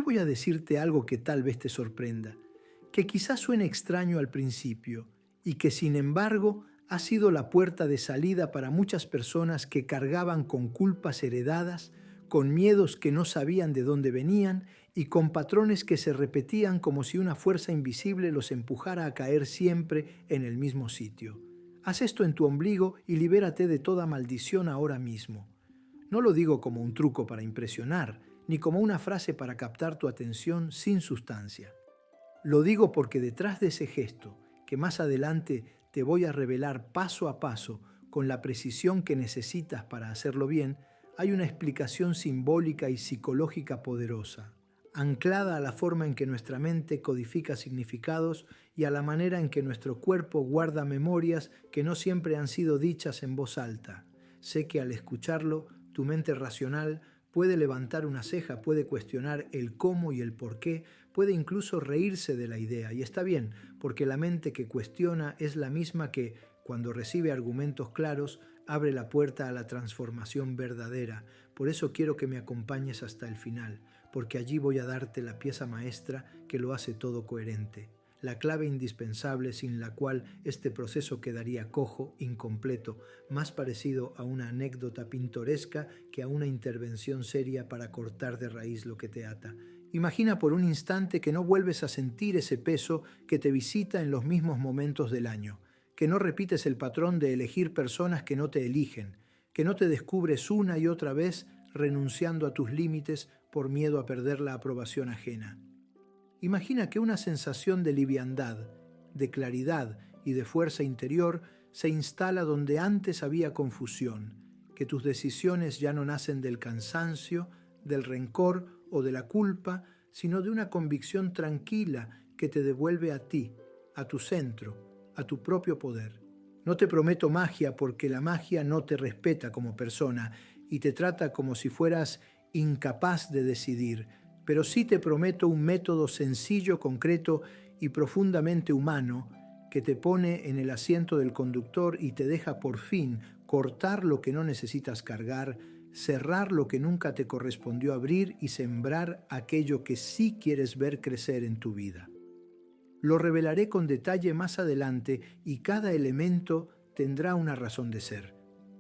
voy a decirte algo que tal vez te sorprenda, que quizás suene extraño al principio y que sin embargo ha sido la puerta de salida para muchas personas que cargaban con culpas heredadas, con miedos que no sabían de dónde venían y con patrones que se repetían como si una fuerza invisible los empujara a caer siempre en el mismo sitio. Haz esto en tu ombligo y libérate de toda maldición ahora mismo. No lo digo como un truco para impresionar, ni como una frase para captar tu atención sin sustancia. Lo digo porque detrás de ese gesto, que más adelante te voy a revelar paso a paso con la precisión que necesitas para hacerlo bien, hay una explicación simbólica y psicológica poderosa, anclada a la forma en que nuestra mente codifica significados y a la manera en que nuestro cuerpo guarda memorias que no siempre han sido dichas en voz alta. Sé que al escucharlo, tu mente racional puede levantar una ceja, puede cuestionar el cómo y el por qué, puede incluso reírse de la idea. Y está bien, porque la mente que cuestiona es la misma que, cuando recibe argumentos claros, abre la puerta a la transformación verdadera. Por eso quiero que me acompañes hasta el final, porque allí voy a darte la pieza maestra que lo hace todo coherente. La clave indispensable sin la cual este proceso quedaría cojo, incompleto, más parecido a una anécdota pintoresca que a una intervención seria para cortar de raíz lo que te ata. Imagina por un instante que no vuelves a sentir ese peso que te visita en los mismos momentos del año, que no repites el patrón de elegir personas que no te eligen, que no te descubres una y otra vez renunciando a tus límites por miedo a perder la aprobación ajena. Imagina que una sensación de liviandad, de claridad y de fuerza interior se instala donde antes había confusión, que tus decisiones ya no nacen del cansancio, del rencor o de la culpa, sino de una convicción tranquila que te devuelve a ti, a tu centro, a tu propio poder. No te prometo magia porque la magia no te respeta como persona y te trata como si fueras incapaz de decidir, pero sí te prometo un método sencillo, concreto y profundamente humano que te pone en el asiento del conductor y te deja por fin cortar lo que no necesitas cargar, cerrar lo que nunca te correspondió abrir y sembrar aquello que sí quieres ver crecer en tu vida. Lo revelaré con detalle más adelante y cada elemento tendrá una razón de ser.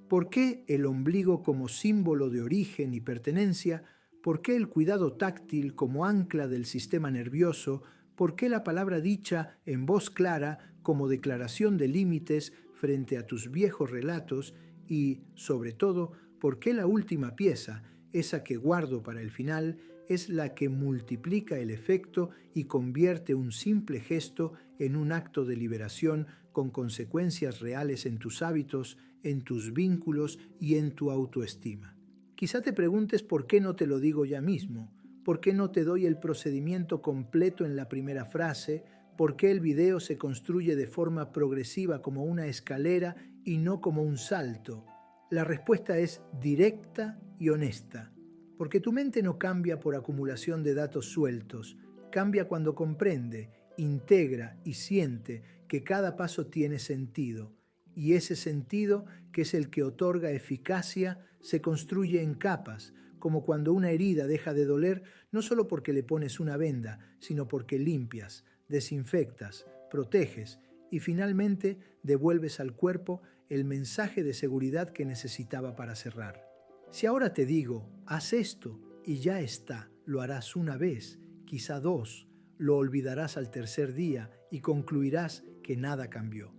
¿Por qué el ombligo como símbolo de origen y pertenencia? ¿Por qué el cuidado táctil como ancla del sistema nervioso? ¿Por qué la palabra dicha en voz clara como declaración de límites frente a tus viejos relatos? Y, sobre todo, ¿por qué la última pieza, esa que guardo para el final, es la que multiplica el efecto y convierte un simple gesto en un acto de liberación con consecuencias reales en tus hábitos, en tus vínculos y en tu autoestima? Quizá te preguntes por qué no te lo digo ya mismo, por qué no te doy el procedimiento completo en la primera frase, por qué el video se construye de forma progresiva como una escalera y no como un salto. La respuesta es directa y honesta, porque tu mente no cambia por acumulación de datos sueltos, cambia cuando comprende, integra y siente que cada paso tiene sentido, y ese sentido, que es el que otorga eficacia, se construye en capas, como cuando una herida deja de doler no solo porque le pones una venda, sino porque limpias, desinfectas, proteges y finalmente devuelves al cuerpo el mensaje de seguridad que necesitaba para cerrar. Si ahora te digo, haz esto y ya está, lo harás una vez, quizá dos, lo olvidarás al tercer día y concluirás que nada cambió.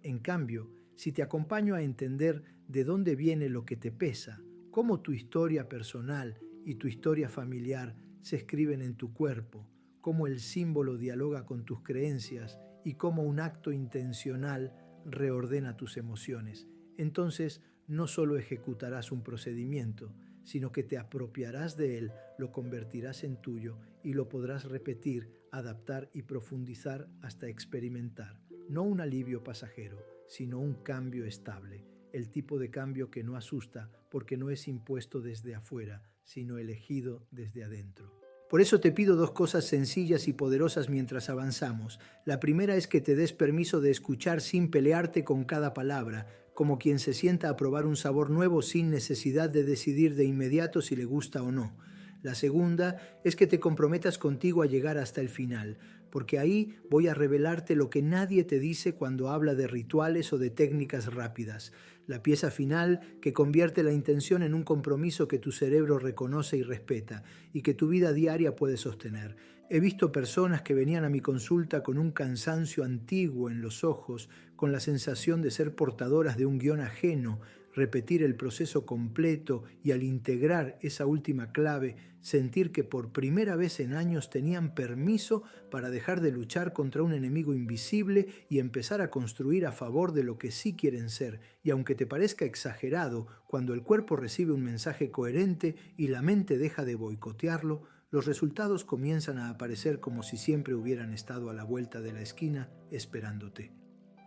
En cambio, si te acompaño a entender de dónde viene lo que te pesa, cómo tu historia personal y tu historia familiar se escriben en tu cuerpo, cómo el símbolo dialoga con tus creencias y cómo un acto intencional reordena tus emociones, entonces no solo ejecutarás un procedimiento, sino que te apropiarás de él, lo convertirás en tuyo y lo podrás repetir, adaptar y profundizar hasta experimentar, no un alivio pasajero, sino un cambio estable, el tipo de cambio que no asusta porque no es impuesto desde afuera, sino elegido desde adentro. Por eso te pido dos cosas sencillas y poderosas mientras avanzamos. La primera es que te des permiso de escuchar sin pelearte con cada palabra, como quien se sienta a probar un sabor nuevo sin necesidad de decidir de inmediato si le gusta o no. La segunda es que te comprometas contigo a llegar hasta el final, porque ahí voy a revelarte lo que nadie te dice cuando habla de rituales o de técnicas rápidas. La pieza final que convierte la intención en un compromiso que tu cerebro reconoce y respeta y que tu vida diaria puede sostener. He visto personas que venían a mi consulta con un cansancio antiguo en los ojos, con la sensación de ser portadoras de un guión ajeno, repetir el proceso completo y al integrar esa última clave, sentir que por primera vez en años tenían permiso para dejar de luchar contra un enemigo invisible y empezar a construir a favor de lo que sí quieren ser. Y aunque te parezca exagerado, cuando el cuerpo recibe un mensaje coherente y la mente deja de boicotearlo, los resultados comienzan a aparecer como si siempre hubieran estado a la vuelta de la esquina esperándote.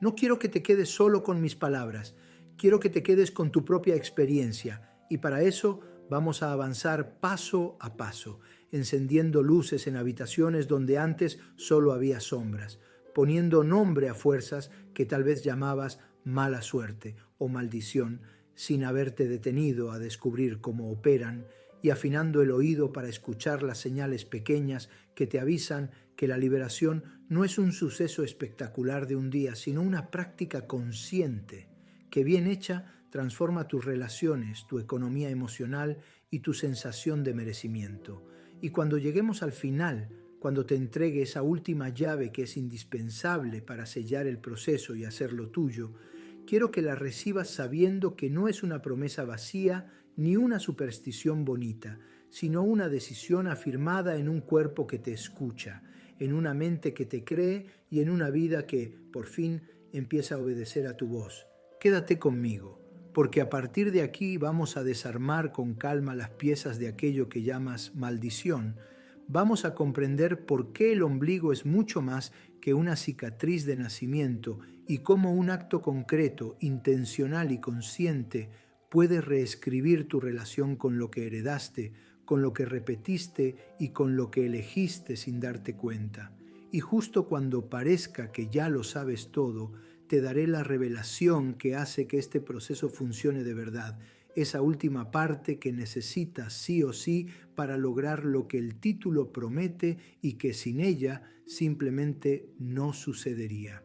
No quiero que te quedes solo con mis palabras, quiero que te quedes con tu propia experiencia y para eso vamos a avanzar paso a paso, encendiendo luces en habitaciones donde antes solo había sombras, poniendo nombre a fuerzas que tal vez llamabas mala suerte o maldición, sin haberte detenido a descubrir cómo operan, y afinando el oído para escuchar las señales pequeñas que te avisan que la liberación no es un suceso espectacular de un día, sino una práctica consciente que bien hecha transforma tus relaciones, tu economía emocional y tu sensación de merecimiento. Y cuando lleguemos al final, cuando te entregue esa última llave que es indispensable para sellar el proceso y hacerlo tuyo, quiero que la recibas sabiendo que no es una promesa vacía ni una superstición bonita, sino una decisión afirmada en un cuerpo que te escucha, en una mente que te cree y en una vida que, por fin, empieza a obedecer a tu voz. Quédate conmigo, porque a partir de aquí vamos a desarmar con calma las piezas de aquello que llamas maldición. Vamos a comprender por qué el ombligo es mucho más que una cicatriz de nacimiento y cómo un acto concreto, intencional y consciente puede reescribir tu relación con lo que heredaste, con lo que repetiste y con lo que elegiste sin darte cuenta. Y justo cuando parezca que ya lo sabes todo, te daré la revelación que hace que este proceso funcione de verdad, esa última parte que necesitas sí o sí para lograr lo que el título promete y que sin ella simplemente no sucedería.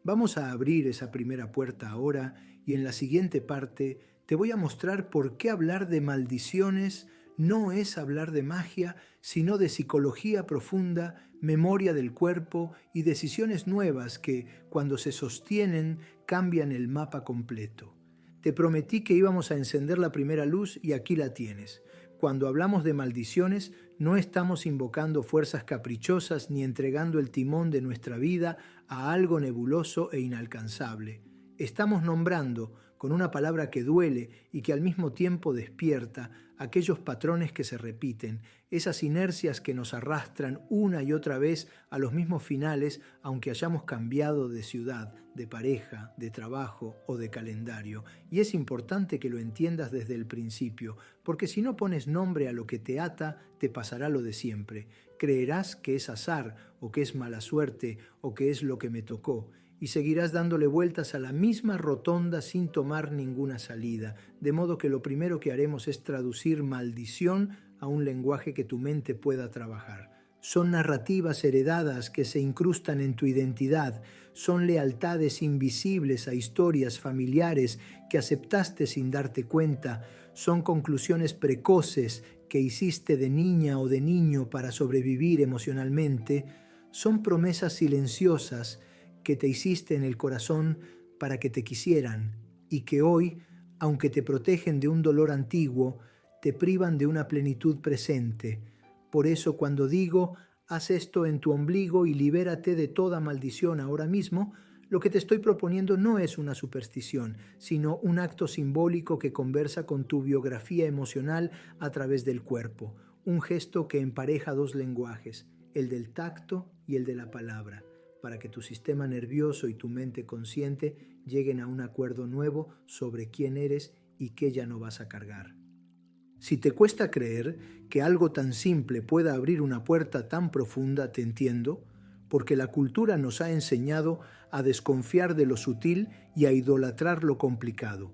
Vamos a abrir esa primera puerta ahora y en la siguiente parte te voy a mostrar por qué hablar de maldiciones no es hablar de magia, sino de psicología profunda, memoria del cuerpo y decisiones nuevas que, cuando se sostienen, cambian el mapa completo. Te prometí que íbamos a encender la primera luz y aquí la tienes. Cuando hablamos de maldiciones, no estamos invocando fuerzas caprichosas ni entregando el timón de nuestra vida a algo nebuloso e inalcanzable. Estamos nombrando, con una palabra que duele y que al mismo tiempo despierta, aquellos patrones que se repiten, esas inercias que nos arrastran una y otra vez a los mismos finales, aunque hayamos cambiado de ciudad, de pareja, de trabajo o de calendario. Y es importante que lo entiendas desde el principio, porque si no pones nombre a lo que te ata, te pasará lo de siempre. Creerás que es azar, o que es mala suerte, o que es lo que me tocó, y seguirás dándole vueltas a la misma rotonda sin tomar ninguna salida, de modo que lo primero que haremos es traducir maldición a un lenguaje que tu mente pueda trabajar. Son narrativas heredadas que se incrustan en tu identidad, son lealtades invisibles a historias familiares que aceptaste sin darte cuenta, son conclusiones precoces que hiciste de niña o de niño para sobrevivir emocionalmente, son promesas silenciosas que te hiciste en el corazón para que te quisieran y que hoy, aunque te protegen de un dolor antiguo, te privan de una plenitud presente. Por eso cuando digo, haz esto en tu ombligo y libérate de toda maldición ahora mismo, lo que te estoy proponiendo no es una superstición, sino un acto simbólico que conversa con tu biografía emocional a través del cuerpo, un gesto que empareja dos lenguajes, el del tacto y el de la palabra, para que tu sistema nervioso y tu mente consciente lleguen a un acuerdo nuevo sobre quién eres y qué ya no vas a cargar. Si te cuesta creer que algo tan simple pueda abrir una puerta tan profunda, te entiendo, porque la cultura nos ha enseñado a desconfiar de lo sutil y a idolatrar lo complicado.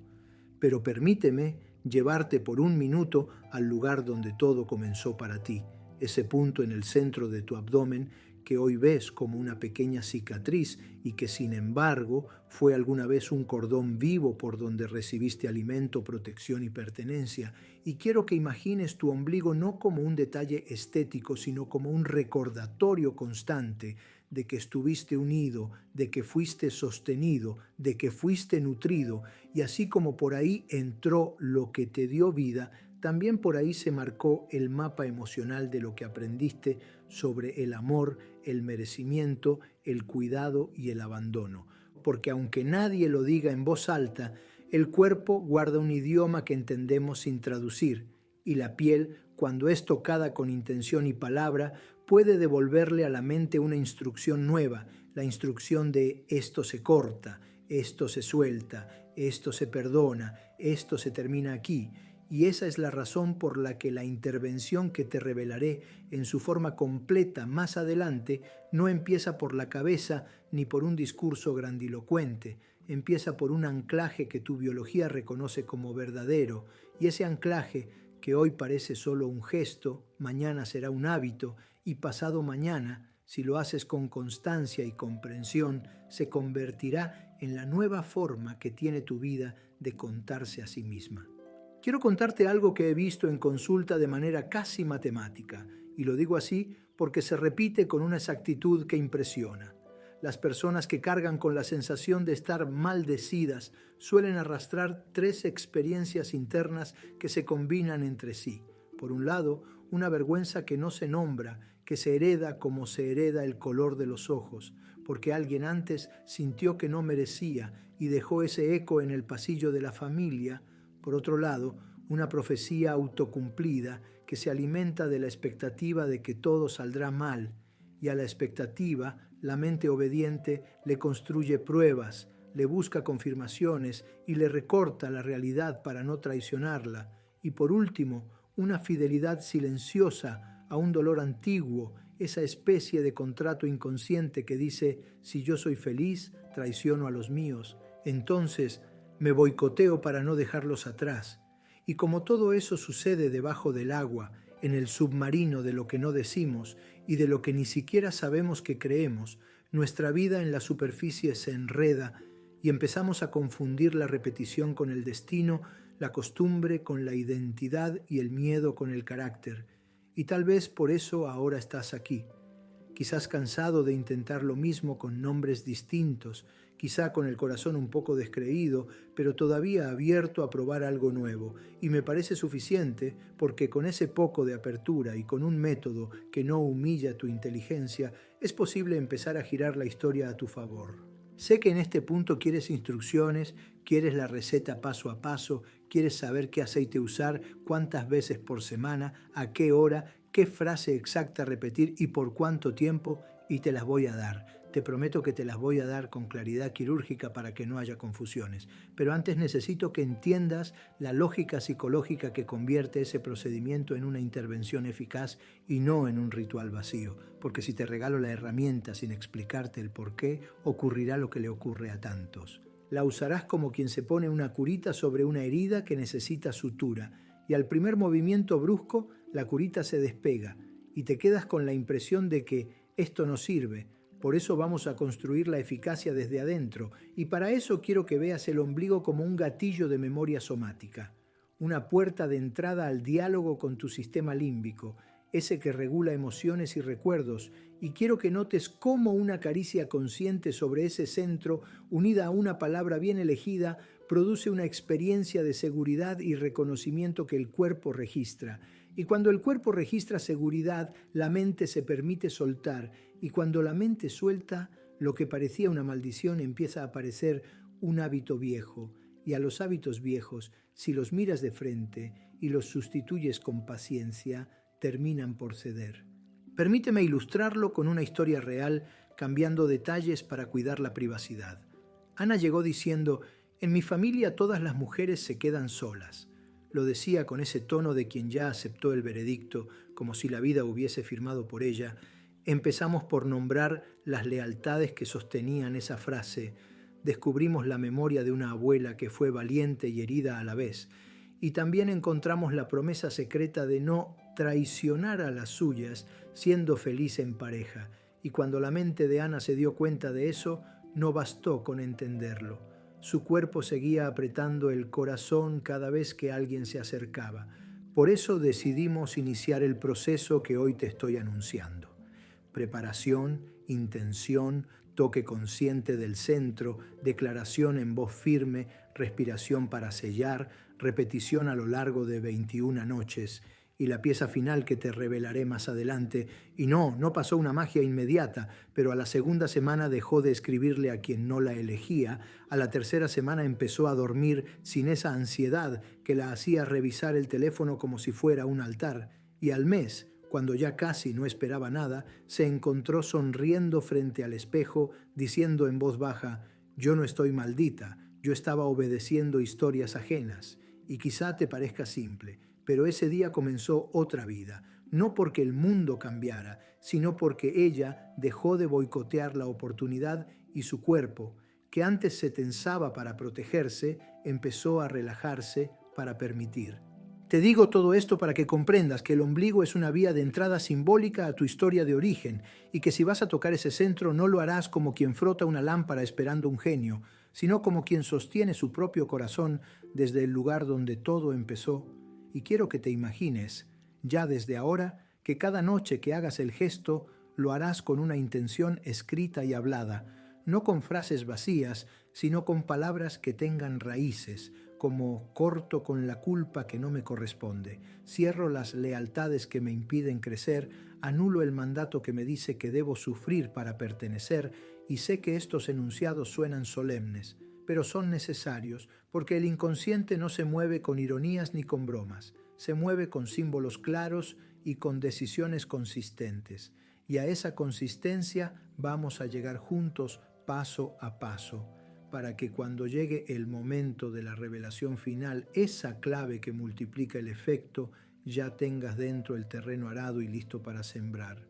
Pero permíteme llevarte por un minuto al lugar donde todo comenzó para ti, ese punto en el centro de tu abdomen que hoy ves como una pequeña cicatriz y que sin embargo fue alguna vez un cordón vivo por donde recibiste alimento, protección y pertenencia. Y quiero que imagines tu ombligo no como un detalle estético, sino como un recordatorio constante de que estuviste unido, de que fuiste sostenido, de que fuiste nutrido, y así como por ahí entró lo que te dio vida, también por ahí se marcó el mapa emocional de lo que aprendiste sobre el amor, el merecimiento, el cuidado y el abandono. Porque aunque nadie lo diga en voz alta, el cuerpo guarda un idioma que entendemos sin traducir, y la piel, cuando es tocada con intención y palabra, puede devolverle a la mente una instrucción nueva, la instrucción de esto se corta, esto se suelta, esto se perdona, esto se termina aquí. Y esa es la razón por la que la intervención que te revelaré en su forma completa más adelante no empieza por la cabeza ni por un discurso grandilocuente, empieza por un anclaje que tu biología reconoce como verdadero, y ese anclaje, que hoy parece solo un gesto, mañana será un hábito, y pasado mañana, si lo haces con constancia y comprensión, se convertirá en la nueva forma que tiene tu vida de contarse a sí misma. Quiero contarte algo que he visto en consulta de manera casi matemática, y lo digo así porque se repite con una exactitud que impresiona. Las personas que cargan con la sensación de estar maldecidas suelen arrastrar 3 experiencias internas que se combinan entre sí. Por un lado, una vergüenza que no se nombra, que se hereda como se hereda el color de los ojos, porque alguien antes sintió que no merecía y dejó ese eco en el pasillo de la familia. Por otro lado, una profecía autocumplida que se alimenta de la expectativa de que todo saldrá mal, y a la expectativa la mente obediente le construye pruebas, le busca confirmaciones y le recorta la realidad para no traicionarla. Y por último, una fidelidad silenciosa a un dolor antiguo, esa especie de contrato inconsciente que dice: si yo soy feliz, traiciono a los míos, entonces me boicoteo para no dejarlos atrás. Y como todo eso sucede debajo del agua, en el submarino de lo que no decimos y de lo que ni siquiera sabemos que creemos, nuestra vida en la superficie se enreda y empezamos a confundir la repetición con el destino, la costumbre con la identidad y el miedo con el carácter. Y tal vez por eso ahora estás aquí. Quizás cansado de intentar lo mismo con nombres distintos, quizá con el corazón un poco descreído, pero todavía abierto a probar algo nuevo. Y me parece suficiente porque con ese poco de apertura y con un método que no humilla tu inteligencia, es posible empezar a girar la historia a tu favor. Sé que en este punto quieres instrucciones, quieres la receta paso a paso, quieres saber qué aceite usar, cuántas veces por semana, a qué hora, qué frase exacta repetir y por cuánto tiempo, y te las voy a dar. Te prometo que te las voy a dar con claridad quirúrgica para que no haya confusiones. Pero antes necesito que entiendas la lógica psicológica que convierte ese procedimiento en una intervención eficaz y no en un ritual vacío. Porque si te regalo la herramienta sin explicarte el por qué, ocurrirá lo que le ocurre a tantos. La usarás como quien se pone una curita sobre una herida que necesita sutura, y al primer movimiento brusco, la curita se despega y te quedas con la impresión de que esto no sirve. Por eso vamos a construir la eficacia desde adentro, y para eso quiero que veas el ombligo como un gatillo de memoria somática, una puerta de entrada al diálogo con tu sistema límbico, ese que regula emociones y recuerdos, y quiero que notes cómo una caricia consciente sobre ese centro, unida a una palabra bien elegida, produce una experiencia de seguridad y reconocimiento que el cuerpo registra. Y cuando el cuerpo registra seguridad, la mente se permite soltar, y cuando la mente suelta, lo que parecía una maldición empieza a parecer un hábito viejo. Y a los hábitos viejos, si los miras de frente y los sustituyes con paciencia, terminan por ceder. Permíteme ilustrarlo con una historia real, cambiando detalles para cuidar la privacidad. Ana llegó diciendo: en mi familia todas las mujeres se quedan solas. Lo decía con ese tono de quien ya aceptó el veredicto, como si la vida hubiese firmado por ella. Empezamos por nombrar las lealtades que sostenían esa frase. Descubrimos la memoria de una abuela que fue valiente y herida a la vez. y también encontramos la promesa secreta de no traicionar a las suyas siendo feliz en pareja. Y cuando la mente de Ana se dio cuenta de eso, no bastó con entenderlo. Su cuerpo seguía apretando el corazón cada vez que alguien se acercaba. Por eso decidimos iniciar el proceso que hoy te estoy anunciando. Preparación, intención, toque consciente del centro, declaración en voz firme, respiración para sellar, repetición a lo largo de 21 noches y la pieza final que te revelaré más adelante. Y no pasó una magia inmediata, pero a la segunda semana dejó de escribirle a quien no la elegía, a la tercera semana empezó a dormir sin esa ansiedad que la hacía revisar el teléfono como si fuera un altar, y al mes, cuando ya casi no esperaba nada, se encontró sonriendo frente al espejo, diciendo en voz baja: «Yo no estoy maldita, yo estaba obedeciendo historias ajenas». Y quizá te parezca simple, pero ese día comenzó otra vida, no porque el mundo cambiara, sino porque ella dejó de boicotear la oportunidad y su cuerpo, que antes se tensaba para protegerse, empezó a relajarse para permitir. Te digo todo esto para que comprendas que el ombligo es una vía de entrada simbólica a tu historia de origen y que si vas a tocar ese centro no lo harás como quien frota una lámpara esperando un genio, sino como quien sostiene su propio corazón desde el lugar donde todo empezó. Y quiero que te imagines, ya desde ahora, que cada noche que hagas el gesto lo harás con una intención escrita y hablada, no con frases vacías, sino con palabras que tengan raíces, como corto con la culpa que no me corresponde, cierro las lealtades que me impiden crecer, anulo el mandato que me dice que debo sufrir para pertenecer, y sé que estos enunciados suenan solemnes, pero son necesarios, porque el inconsciente no se mueve con ironías ni con bromas, se mueve con símbolos claros y con decisiones consistentes, y a esa consistencia vamos a llegar juntos paso a paso, para que cuando llegue el momento de la revelación final, esa clave que multiplica el efecto, ya tengas dentro el terreno arado y listo para sembrar.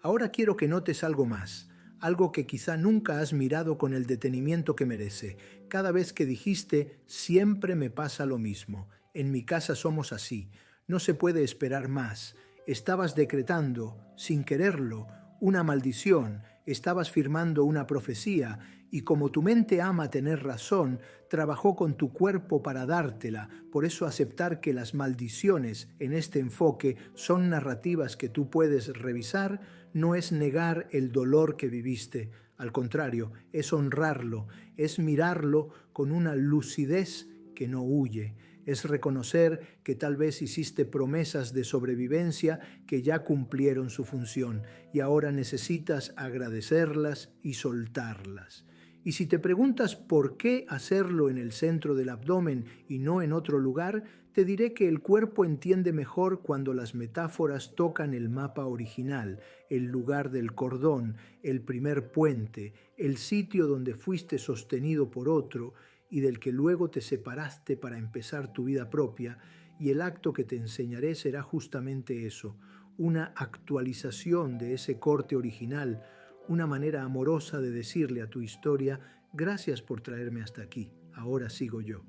Ahora quiero que notes algo más, algo que quizá nunca has mirado con el detenimiento que merece. Cada vez que dijiste, siempre me pasa lo mismo, en mi casa somos así, no se puede esperar más, estabas decretando, sin quererlo, una maldición, estabas firmando una profecía, y como tu mente ama tener razón, trabajó con tu cuerpo para dártela. Por eso aceptar que las maldiciones en este enfoque son narrativas que tú puedes revisar no es negar el dolor que viviste. Al contrario, es honrarlo, es mirarlo con una lucidez que no huye. Es reconocer que tal vez hiciste promesas de sobrevivencia que ya cumplieron su función y ahora necesitas agradecerlas y soltarlas. Y si te preguntas por qué hacerlo en el centro del abdomen y no en otro lugar, te diré que el cuerpo entiende mejor cuando las metáforas tocan el mapa original, el lugar del cordón, el primer puente, el sitio donde fuiste sostenido por otro y del que luego te separaste para empezar tu vida propia, y el acto que te enseñaré será justamente eso, una actualización de ese corte original, una manera amorosa de decirle a tu historia: gracias por traerme hasta aquí, ahora sigo yo.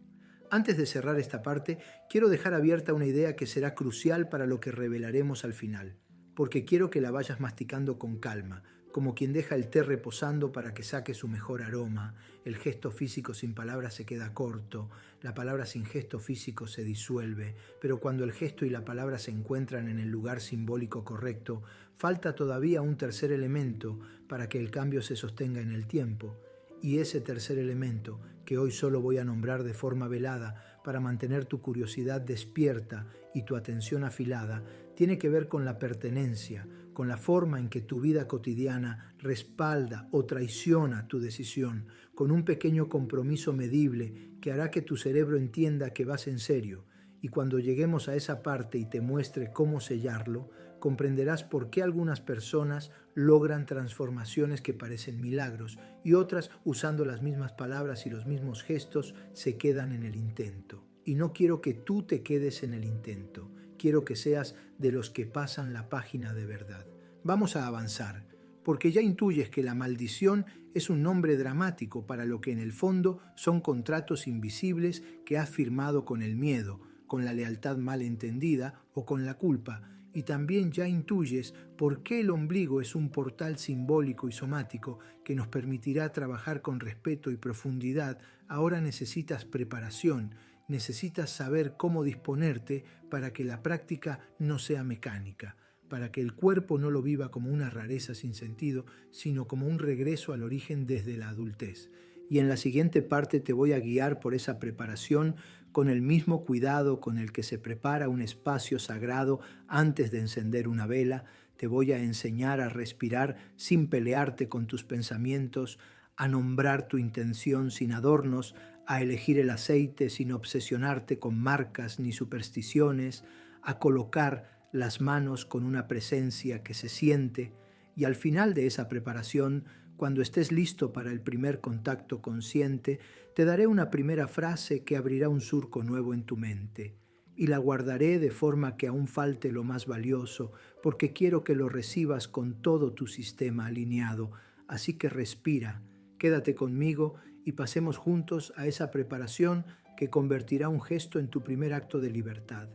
Antes de cerrar esta parte, quiero dejar abierta una idea que será crucial para lo que revelaremos al final, porque quiero que la vayas masticando con calma, como quien deja el té reposando para que saque su mejor aroma. El gesto físico sin palabras se queda corto, la palabra sin gesto físico se disuelve, pero cuando el gesto y la palabra se encuentran en el lugar simbólico correcto, falta todavía un tercer elemento para que el cambio se sostenga en el tiempo. Y ese tercer elemento, que hoy solo voy a nombrar de forma velada para mantener tu curiosidad despierta y tu atención afilada, tiene que ver con la pertenencia, con la forma en que tu vida cotidiana respalda o traiciona tu decisión, con un pequeño compromiso medible que hará que tu cerebro entienda que vas en serio. Y cuando lleguemos a esa parte y te muestre cómo sellarlo, comprenderás por qué algunas personas logran transformaciones que parecen milagros y otras, usando las mismas palabras y los mismos gestos, se quedan en el intento. Y no quiero que tú te quedes en el intento. Quiero que seas de los que pasan la página de verdad. Vamos a avanzar. porque ya intuyes que la maldición es un nombre dramático para lo que en el fondo son contratos invisibles que has firmado con el miedo, con la lealtad mal entendida o con la culpa. Y también ya intuyes por qué el ombligo es un portal simbólico y somático que nos permitirá trabajar con respeto y profundidad. Ahora necesitas preparación, necesitas saber cómo disponerte para que la práctica no sea mecánica, para que el cuerpo no lo viva como una rareza sin sentido, sino como un regreso al origen desde la adultez. Y en la siguiente parte te voy a guiar por esa preparación con el mismo cuidado con el que se prepara un espacio sagrado antes de encender una vela. Te voy a enseñar a respirar sin pelearte con tus pensamientos, a nombrar tu intención sin adornos, a elegir el aceite sin obsesionarte con marcas ni supersticiones, a colocar las manos con una presencia que se siente, y al final de esa preparación, cuando estés listo para el primer contacto consciente, te daré una primera frase que abrirá un surco nuevo en tu mente, y la guardaré de forma que aún falte lo más valioso, porque quiero que lo recibas con todo tu sistema alineado. Así que respira, quédate conmigo y pasemos juntos a esa preparación que convertirá un gesto en tu primer acto de libertad.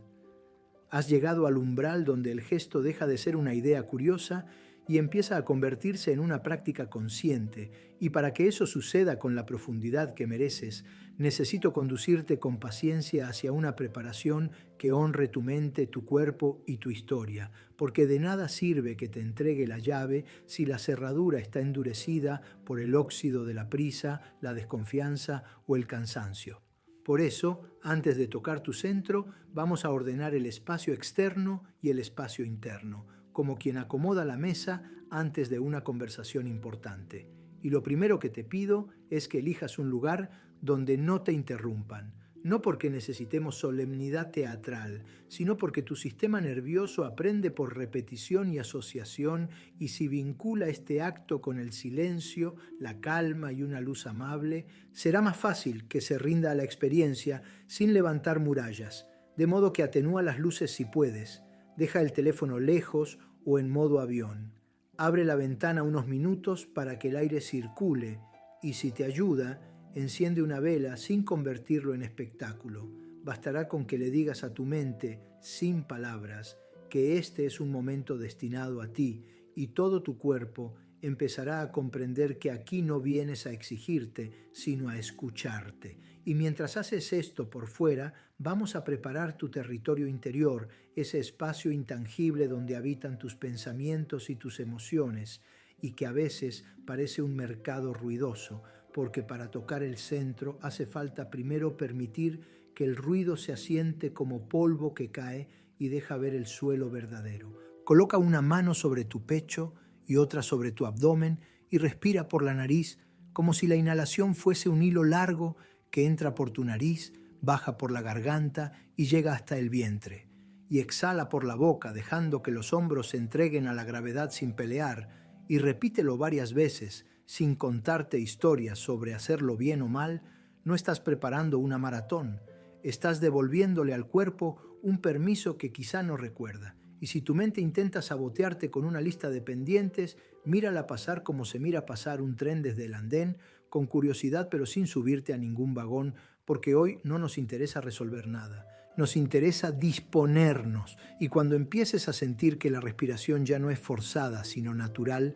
Has llegado al umbral donde el gesto deja de ser una idea curiosa y empieza a convertirse en una práctica consciente, y para que eso suceda con la profundidad que mereces, necesito conducirte con paciencia hacia una preparación que honre tu mente, tu cuerpo y tu historia, porque de nada sirve que te entregue la llave si la cerradura está endurecida por el óxido de la prisa, la desconfianza o el cansancio. Por eso, antes de tocar tu centro, vamos a ordenar el espacio externo y el espacio interno, como quien acomoda la mesa antes de una conversación importante. Y lo primero que te pido es que elijas un lugar donde no te interrumpan, no porque necesitemos solemnidad teatral, sino porque tu sistema nervioso aprende por repetición y asociación, y si vincula este acto con el silencio, la calma y una luz amable, será más fácil que se rinda a la experiencia sin levantar murallas, de modo que atenúa las luces si puedes, deja el teléfono lejos o en modo avión. Abre la ventana unos minutos para que el aire circule y, si te ayuda, enciende una vela sin convertirlo en espectáculo. Bastará con que le digas a tu mente, sin palabras, que este es un momento destinado a ti, y todo tu cuerpo empezará a comprender que aquí no vienes a exigirte, sino a escucharte. Y mientras haces esto por fuera, vamos a preparar tu territorio interior, ese espacio intangible donde habitan tus pensamientos y tus emociones, y que a veces parece un mercado ruidoso, porque para tocar el centro hace falta primero permitir que el ruido se asiente como polvo que cae y deja ver el suelo verdadero. Coloca una mano sobre tu pecho y otra sobre tu abdomen y respira por la nariz como si la inhalación fuese un hilo largo que entra por tu nariz, baja por la garganta y llega hasta el vientre. Y exhala por la boca, dejando que los hombros se entreguen a la gravedad sin pelear, y repítelo varias veces, sin contarte historias sobre hacerlo bien o mal. No estás preparando una maratón, estás devolviéndole al cuerpo un permiso que quizá no recuerda. Y si tu mente intenta sabotearte con una lista de pendientes, mírala pasar como se mira pasar un tren desde el andén, con curiosidad pero sin subirte a ningún vagón, porque hoy no nos interesa resolver nada. Nos interesa disponernos, y cuando empieces a sentir que la respiración ya no es forzada, sino natural,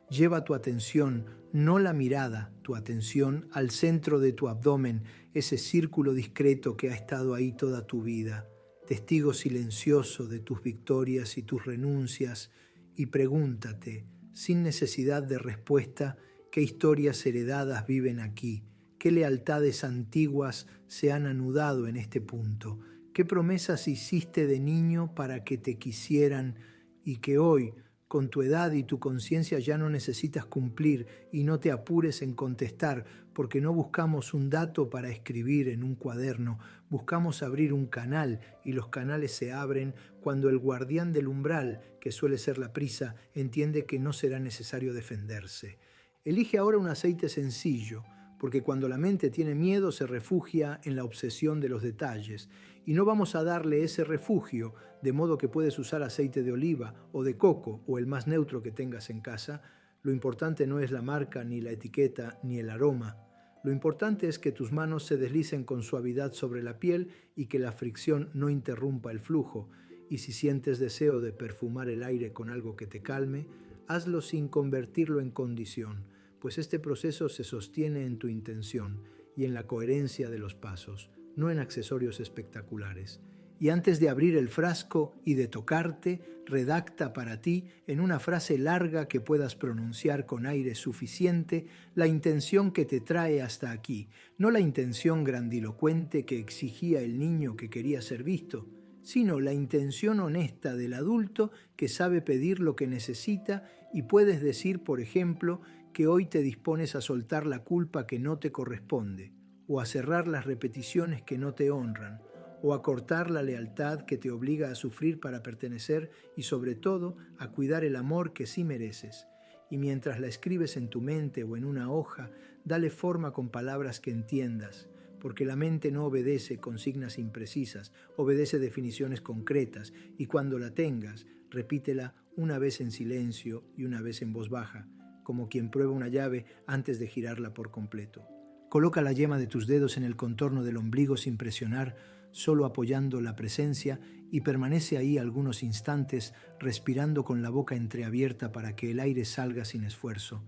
lleva tu atención, no la mirada, tu atención al centro de tu abdomen, ese círculo discreto que ha estado ahí toda tu vida, testigo silencioso de tus victorias y tus renuncias, y pregúntate, sin necesidad de respuesta, qué historias heredadas viven aquí, qué lealtades antiguas se han anudado en este punto, qué promesas hiciste de niño para que te quisieran y que hoy, con tu edad y tu conciencia, ya no necesitas cumplir, y no te apures en contestar, porque no buscamos un dato para escribir en un cuaderno, buscamos abrir un canal, y los canales se abren cuando el guardián del umbral, que suele ser la prisa, entiende que no será necesario defenderse. Elige ahora un aceite sencillo, porque cuando la mente tiene miedo se refugia en la obsesión de los detalles, y no vamos a darle ese refugio, de modo que puedes usar aceite de oliva o de coco o el más neutro que tengas en casa. Lo importante no es la marca, ni la etiqueta, ni el aroma. Lo importante es que tus manos se deslicen con suavidad sobre la piel y que la fricción no interrumpa el flujo. Y si sientes deseo de perfumar el aire con algo que te calme, hazlo sin convertirlo en condición, pues este proceso se sostiene en tu intención y en la coherencia de los pasos, no en accesorios espectaculares. Y antes de abrir el frasco y de tocarte, redacta para ti, en una frase larga que puedas pronunciar con aire suficiente, la intención que te trae hasta aquí, no la intención grandilocuente que exigía el niño que quería ser visto, sino la intención honesta del adulto que sabe pedir lo que necesita y puedes decir, por ejemplo, que hoy te dispones a soltar la culpa que no te corresponde, o a cerrar las repeticiones que no te honran, o a cortar la lealtad que te obliga a sufrir para pertenecer y sobre todo a cuidar el amor que sí mereces. Y mientras la escribes en tu mente o en una hoja, dale forma con palabras que entiendas, porque la mente no obedece consignas imprecisas, obedece definiciones concretas, y cuando la tengas, repítela una vez en silencio y una vez en voz baja, como quien prueba una llave antes de girarla por completo. Coloca la yema de tus dedos en el contorno del ombligo sin presionar, solo apoyando la presencia, y permanece ahí algunos instantes respirando con la boca entreabierta para que el aire salga sin esfuerzo.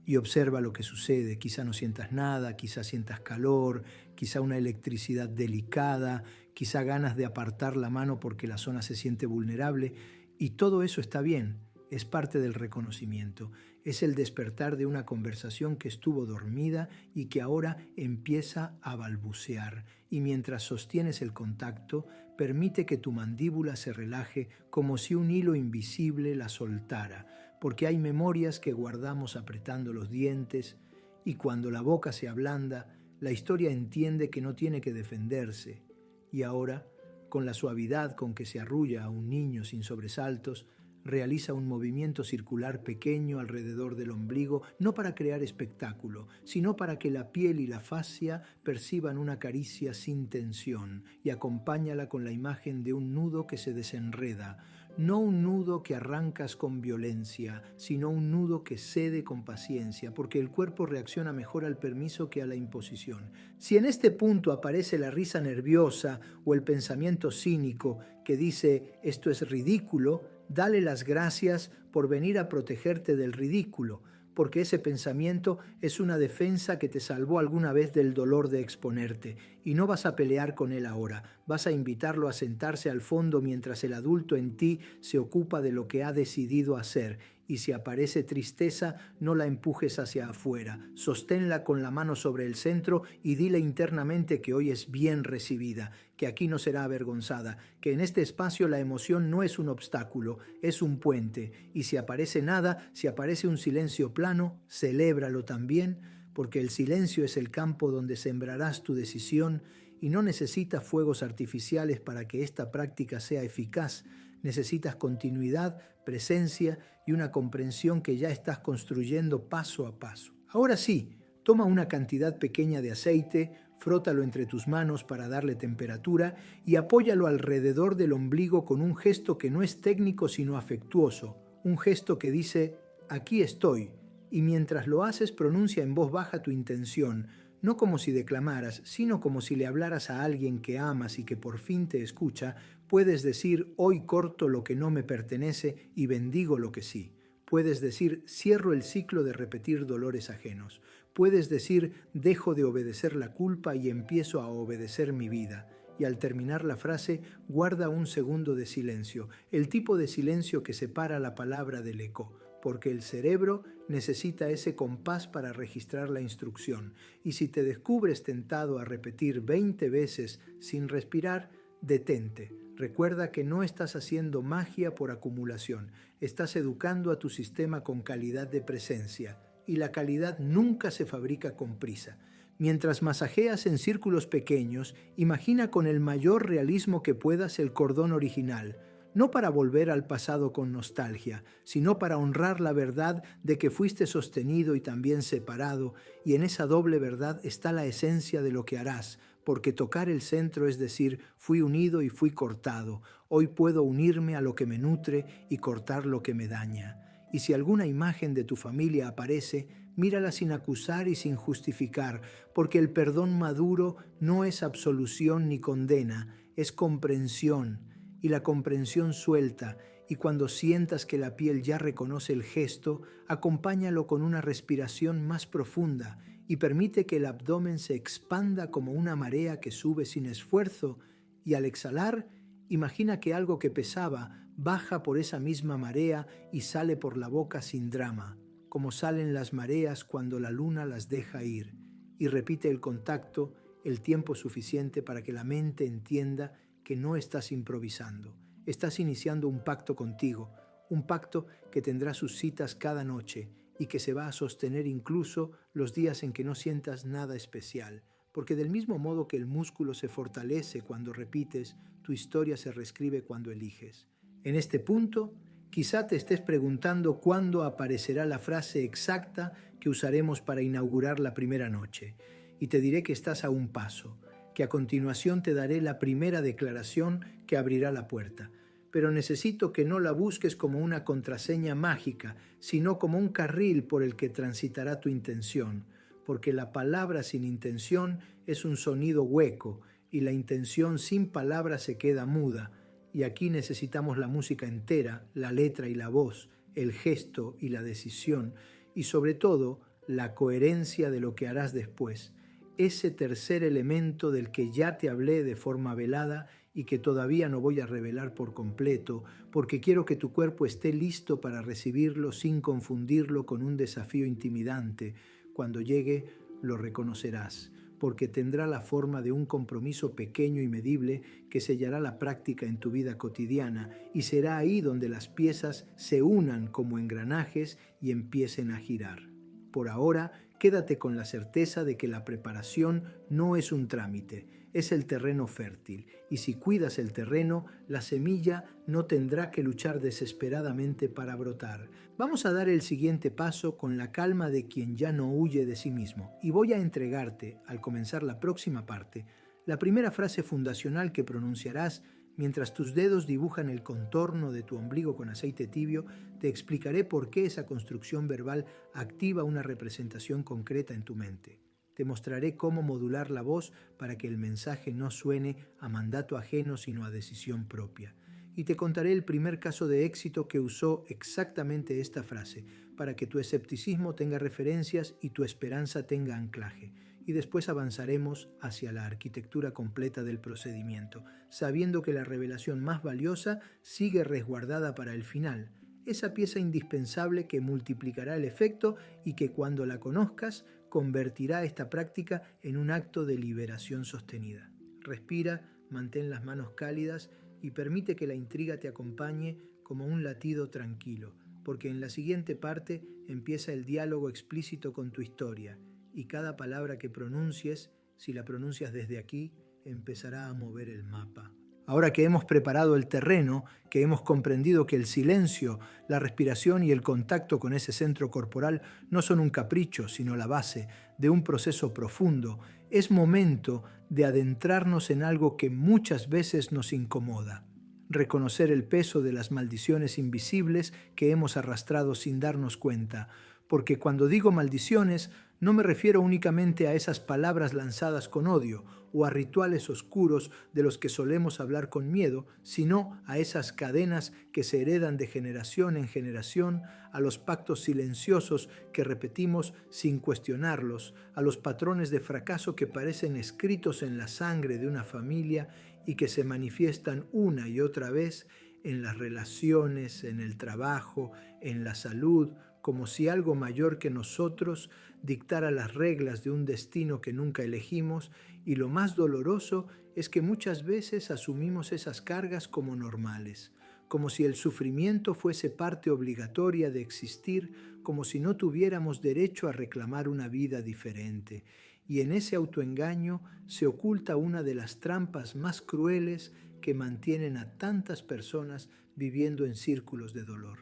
Y observa lo que sucede. Quizá no sientas nada, quizá sientas calor, quizá una electricidad delicada, quizá ganas de apartar la mano porque la zona se siente vulnerable, y todo eso está bien. Es parte del reconocimiento, es el despertar de una conversación que estuvo dormida y que ahora empieza a balbucear. Y mientras sostienes el contacto, permite que tu mandíbula se relaje como si un hilo invisible la soltara, porque hay memorias que guardamos apretando los dientes y cuando la boca se ablanda, la historia entiende que no tiene que defenderse. Y ahora, con la suavidad con que se arrulla a un niño sin sobresaltos, realiza un movimiento circular pequeño alrededor del ombligo, no para crear espectáculo, sino para que la piel y la fascia perciban una caricia sin tensión, y acompáñala con la imagen de un nudo que se desenreda, no un nudo que arrancas con violencia, sino un nudo que cede con paciencia, porque el cuerpo reacciona mejor al permiso que a la imposición. Si en este punto aparece la risa nerviosa o el pensamiento cínico que dice «esto es ridículo», dale las gracias por venir a protegerte del ridículo, porque ese pensamiento es una defensa que te salvó alguna vez del dolor de exponerte, y no vas a pelear con él ahora, vas a invitarlo a sentarse al fondo mientras el adulto en ti se ocupa de lo que ha decidido hacer, y si aparece tristeza, no la empujes hacia afuera, sosténla con la mano sobre el centro y dile internamente que hoy es bien recibida, que aquí no será avergonzada, que en este espacio la emoción no es un obstáculo, es un puente, y si aparece nada, si aparece un silencio plano, celébralo también, porque el silencio es el campo donde sembrarás tu decisión y no necesitas fuegos artificiales para que esta práctica sea eficaz. Necesitas continuidad, presencia y una comprensión que ya estás construyendo paso a paso. Ahora sí, toma una cantidad pequeña de aceite, frótalo entre tus manos para darle temperatura y apóyalo alrededor del ombligo con un gesto que no es técnico sino afectuoso, un gesto que dice «aquí estoy», y mientras lo haces pronuncia en voz baja tu intención, no como si declamaras, sino como si le hablaras a alguien que amas y que por fin te escucha. Puedes decir «hoy corto lo que no me pertenece y bendigo lo que sí». Puedes decir «cierro el ciclo de repetir dolores ajenos». Puedes decir «dejo de obedecer la culpa y empiezo a obedecer mi vida». Y al terminar la frase, guarda un segundo de silencio, el tipo de silencio que separa la palabra del eco, porque el cerebro necesita ese compás para registrar la instrucción. Y si te descubres tentado a repetir 20 veces sin respirar, detente. Recuerda que no estás haciendo magia por acumulación, estás educando a tu sistema con calidad de presencia, y la calidad nunca se fabrica con prisa. Mientras masajeas en círculos pequeños, imagina con el mayor realismo que puedas el cordón original, no para volver al pasado con nostalgia, sino para honrar la verdad de que fuiste sostenido y también separado, y en esa doble verdad está la esencia de lo que harás, porque tocar el centro es decir, fui unido y fui cortado, hoy puedo unirme a lo que me nutre y cortar lo que me daña. Y si alguna imagen de tu familia aparece, mírala sin acusar y sin justificar, porque el perdón maduro no es absolución ni condena, es comprensión, y la comprensión suelta, y cuando sientas que la piel ya reconoce el gesto, acompáñalo con una respiración más profunda y permite que el abdomen se expanda como una marea que sube sin esfuerzo, y al exhalar, imagina que algo que pesaba baja por esa misma marea y sale por la boca sin drama, como salen las mareas cuando la luna las deja ir, y repite el contacto el tiempo suficiente para que la mente entienda que no estás improvisando. Estás iniciando un pacto contigo, un pacto que tendrá sus citas cada noche y que se va a sostener incluso los días en que no sientas nada especial, porque del mismo modo que el músculo se fortalece cuando repites, tu historia se reescribe cuando eliges. En este punto, quizá te estés preguntando cuándo aparecerá la frase exacta que usaremos para inaugurar la primera noche, y te diré que estás a un paso, que a continuación te daré la primera declaración que abrirá la puerta. Pero necesito que no la busques como una contraseña mágica, sino como un carril por el que transitará tu intención, porque la palabra sin intención es un sonido hueco y la intención sin palabra se queda muda, y aquí necesitamos la música entera, la letra y la voz, el gesto y la decisión, y sobre todo la coherencia de lo que harás después, ese tercer elemento del que ya te hablé de forma velada y que todavía no voy a revelar por completo, porque quiero que tu cuerpo esté listo para recibirlo sin confundirlo con un desafío intimidante. Cuando llegue, lo reconocerás, porque tendrá la forma de un compromiso pequeño y medible que sellará la práctica en tu vida cotidiana, y será ahí donde las piezas se unan como engranajes y empiecen a girar. Por ahora, quédate con la certeza de que la preparación no es un trámite, es el terreno fértil, y si cuidas el terreno, la semilla no tendrá que luchar desesperadamente para brotar. Vamos a dar el siguiente paso con la calma de quien ya no huye de sí mismo, y voy a entregarte, al comenzar la próxima parte, la primera frase fundacional que pronunciarás mientras tus dedos dibujan el contorno de tu ombligo con aceite tibio. Te explicaré por qué esa construcción verbal activa una representación concreta en tu mente. Te mostraré cómo modular la voz para que el mensaje no suene a mandato ajeno sino a decisión propia. Y te contaré el primer caso de éxito que usó exactamente esta frase, para que tu escepticismo tenga referencias y tu esperanza tenga anclaje. Y después avanzaremos hacia la arquitectura completa del procedimiento, sabiendo que la revelación más valiosa sigue resguardada para el final, esa pieza indispensable que multiplicará el efecto y que cuando la conozcas convertirá esta práctica en un acto de liberación sostenida. Respira, mantén las manos cálidas y permite que la intriga te acompañe como un latido tranquilo, porque en la siguiente parte empieza el diálogo explícito con tu historia, y cada palabra que pronuncies, si la pronuncias desde aquí, empezará a mover el mapa. Ahora que hemos preparado el terreno, que hemos comprendido que el silencio, la respiración y el contacto con ese centro corporal no son un capricho, sino la base de un proceso profundo, es momento de adentrarnos en algo que muchas veces nos incomoda. Reconocer el peso de las maldiciones invisibles que hemos arrastrado sin darnos cuenta, porque cuando digo maldiciones no me refiero únicamente a esas palabras lanzadas con odio o a rituales oscuros de los que solemos hablar con miedo, sino a esas cadenas que se heredan de generación en generación, a los pactos silenciosos que repetimos sin cuestionarlos, a los patrones de fracaso que parecen escritos en la sangre de una familia y que se manifiestan una y otra vez en las relaciones, en el trabajo, en la salud, como si algo mayor que nosotros dictara las reglas de un destino que nunca elegimos, y lo más doloroso es que muchas veces asumimos esas cargas como normales, como si el sufrimiento fuese parte obligatoria de existir, como si no tuviéramos derecho a reclamar una vida diferente. Y en ese autoengaño se oculta una de las trampas más crueles que mantienen a tantas personas viviendo en círculos de dolor.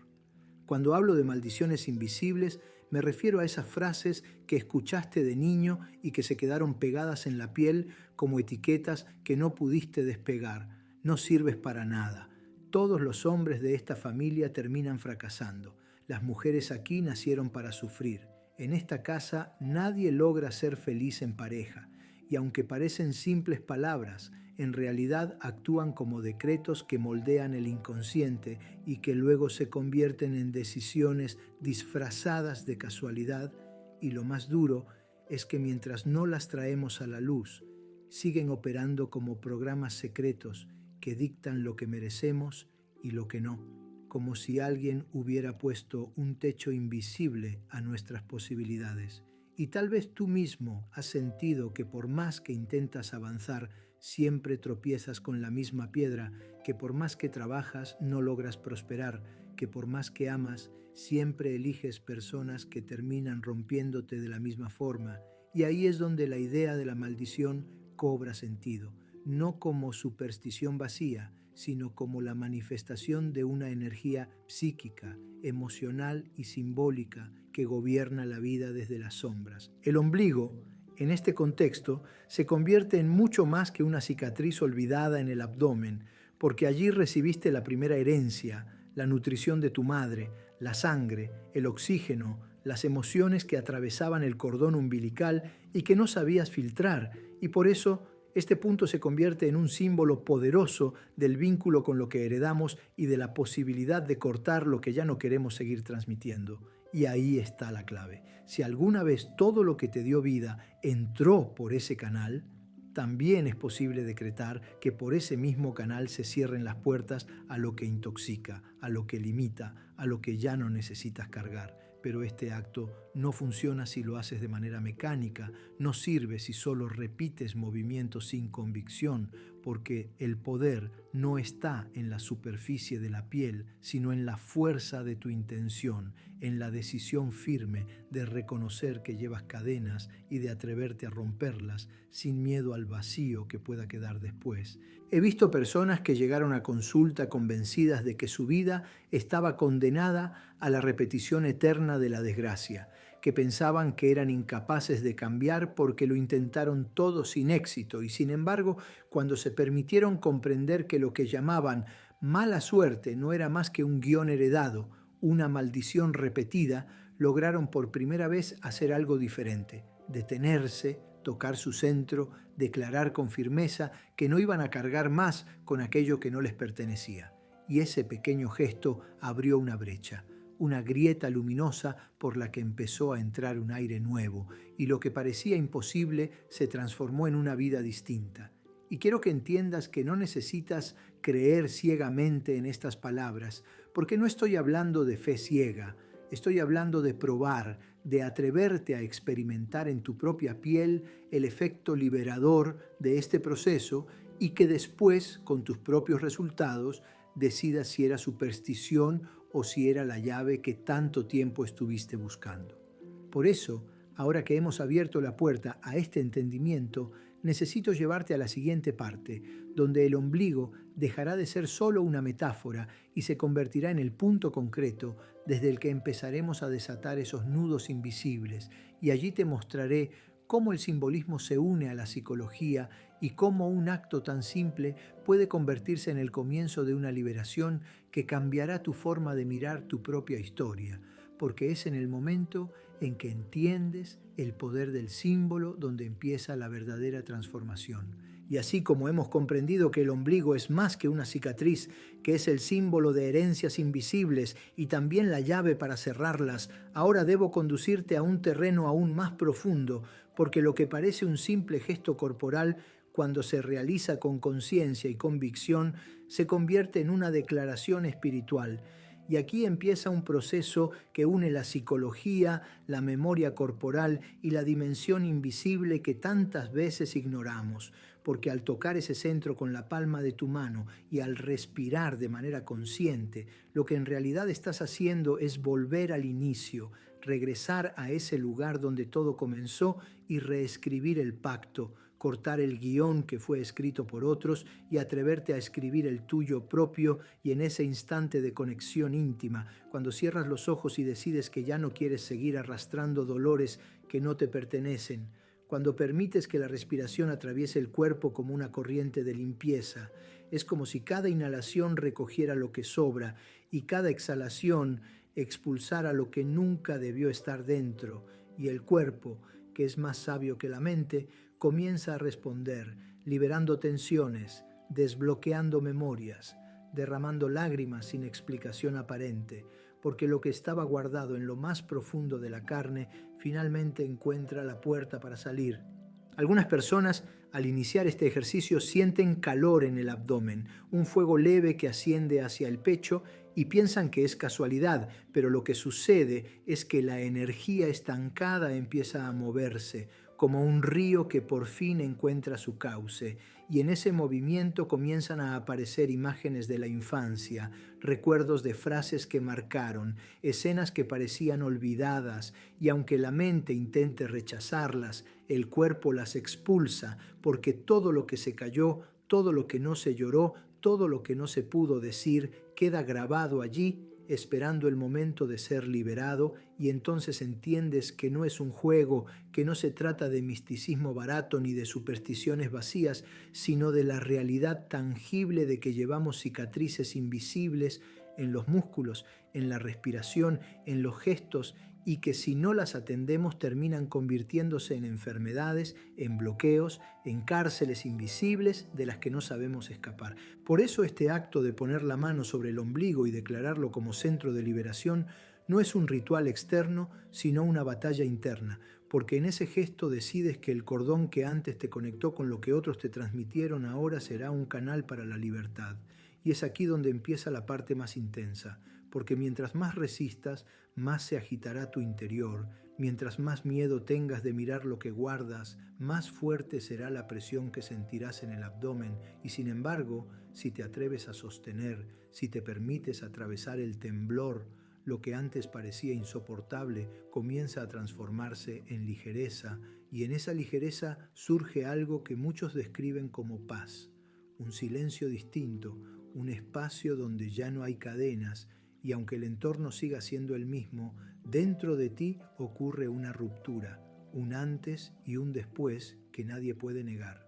Cuando hablo de maldiciones invisibles, me refiero a esas frases que escuchaste de niño y que se quedaron pegadas en la piel como etiquetas que no pudiste despegar. No sirves para nada. Todos los hombres de esta familia terminan fracasando. Las mujeres aquí nacieron para sufrir. En esta casa nadie logra ser feliz en pareja, y aunque parecen simples palabras, en realidad actúan como decretos que moldean el inconsciente y que luego se convierten en decisiones disfrazadas de casualidad, y lo más duro es que mientras no las traemos a la luz, siguen operando como programas secretos que dictan lo que merecemos y lo que no, como si alguien hubiera puesto un techo invisible a nuestras posibilidades. Y tal vez tú mismo has sentido que por más que intentas avanzar, siempre tropiezas con la misma piedra, que por más que trabajas no logras prosperar, que por más que amas, siempre eliges personas que terminan rompiéndote de la misma forma. Y ahí es donde la idea de la maldición cobra sentido, no como superstición vacía, sino como la manifestación de una energía psíquica, emocional y simbólica que gobierna la vida desde las sombras. El ombligo, en este contexto, se convierte en mucho más que una cicatriz olvidada en el abdomen, porque allí recibiste la primera herencia, la nutrición de tu madre, la sangre, el oxígeno, las emociones que atravesaban el cordón umbilical y que no sabías filtrar, y por eso este punto se convierte en un símbolo poderoso del vínculo con lo que heredamos y de la posibilidad de cortar lo que ya no queremos seguir transmitiendo. Y ahí está la clave. Si alguna vez todo lo que te dio vida entró por ese canal, también es posible decretar que por ese mismo canal se cierren las puertas a lo que intoxica, a lo que limita, a lo que ya no necesitas cargar. Pero este acto no funciona si lo haces de manera mecánica, no sirve si solo repites movimientos sin convicción, porque el poder no está en la superficie de la piel, sino en la fuerza de tu intención, en la decisión firme de reconocer que llevas cadenas y de atreverte a romperlas sin miedo al vacío que pueda quedar después. He visto personas que llegaron a consulta convencidas de que su vida estaba condenada a la repetición eterna de la desgracia, que pensaban que eran incapaces de cambiar porque lo intentaron todo sin éxito y sin embargo, cuando se permitieron comprender que lo que llamaban mala suerte no era más que un guión heredado, una maldición repetida, lograron por primera vez hacer algo diferente, detenerse, tocar su centro, declarar con firmeza que no iban a cargar más con aquello que no les pertenecía. Y ese pequeño gesto abrió una brecha, una grieta luminosa por la que empezó a entrar un aire nuevo, y lo que parecía imposible se transformó en una vida distinta. Y quiero que entiendas que no necesitas creer ciegamente en estas palabras, porque no estoy hablando de fe ciega, estoy hablando de probar, de atreverte a experimentar en tu propia piel el efecto liberador de este proceso y que después, con tus propios resultados, decidas si era superstición o si era la llave que tanto tiempo estuviste buscando. Por eso, ahora que hemos abierto la puerta a este entendimiento, necesito llevarte a la siguiente parte, donde el ombligo dejará de ser solo una metáfora y se convertirá en el punto concreto desde el que empezaremos a desatar esos nudos invisibles, y allí te mostraré cómo el simbolismo se une a la psicología y cómo un acto tan simple puede convertirse en el comienzo de una liberación que cambiará tu forma de mirar tu propia historia, porque es en el momento en que entiendes el poder del símbolo donde empieza la verdadera transformación. Y así como hemos comprendido que el ombligo es más que una cicatriz, que es el símbolo de herencias invisibles y también la llave para cerrarlas, ahora debo conducirte a un terreno aún más profundo, porque lo que parece un simple gesto corporal, cuando se realiza con conciencia y convicción, se convierte en una declaración espiritual. Y aquí empieza un proceso que une la psicología, la memoria corporal y la dimensión invisible que tantas veces ignoramos, porque al tocar ese centro con la palma de tu mano y al respirar de manera consciente, lo que en realidad estás haciendo es volver al inicio, regresar a ese lugar donde todo comenzó y reescribir el pacto, cortar el guión que fue escrito por otros y atreverte a escribir el tuyo propio. Y en ese instante de conexión íntima, cuando cierras los ojos y decides que ya no quieres seguir arrastrando dolores que no te pertenecen, cuando permites que la respiración atraviese el cuerpo como una corriente de limpieza, es como si cada inhalación recogiera lo que sobra y cada exhalación expulsar a lo que nunca debió estar dentro, y el cuerpo, que es más sabio que la mente, comienza a responder, liberando tensiones, desbloqueando memorias, derramando lágrimas sin explicación aparente, porque lo que estaba guardado en lo más profundo de la carne finalmente encuentra la puerta para salir. Algunas personas, al iniciar este ejercicio, sienten calor en el abdomen, un fuego leve que asciende hacia el pecho y piensan que es casualidad, pero lo que sucede es que la energía estancada empieza a moverse, como un río que por fin encuentra su cauce, y en ese movimiento comienzan a aparecer imágenes de la infancia, recuerdos de frases que marcaron, escenas que parecían olvidadas, y aunque la mente intente rechazarlas, el cuerpo las expulsa, porque todo lo que se cayó, todo lo que no se lloró, todo lo que no se pudo decir, queda grabado allí, esperando el momento de ser liberado, y entonces entiendes que no es un juego, que no se trata de misticismo barato ni de supersticiones vacías, sino de la realidad tangible de que llevamos cicatrices invisibles en los músculos, en la respiración, en los gestos, y que si no las atendemos terminan convirtiéndose en enfermedades, en bloqueos, en cárceles invisibles de las que no sabemos escapar. Por eso este acto de poner la mano sobre el ombligo y declararlo como centro de liberación no es un ritual externo, sino una batalla interna, porque en ese gesto decides que el cordón que antes te conectó con lo que otros te transmitieron ahora será un canal para la libertad. Y es aquí donde empieza la parte más intensa, porque mientras más resistas, más se agitará tu interior. Mientras más miedo tengas de mirar lo que guardas, más fuerte será la presión que sentirás en el abdomen. Y sin embargo, si te atreves a sostener, si te permites atravesar el temblor, lo que antes parecía insoportable comienza a transformarse en ligereza, y en esa ligereza surge algo que muchos describen como paz, un silencio distinto, un espacio donde ya no hay cadenas, y aunque el entorno siga siendo el mismo, dentro de ti ocurre una ruptura, un antes y un después que nadie puede negar.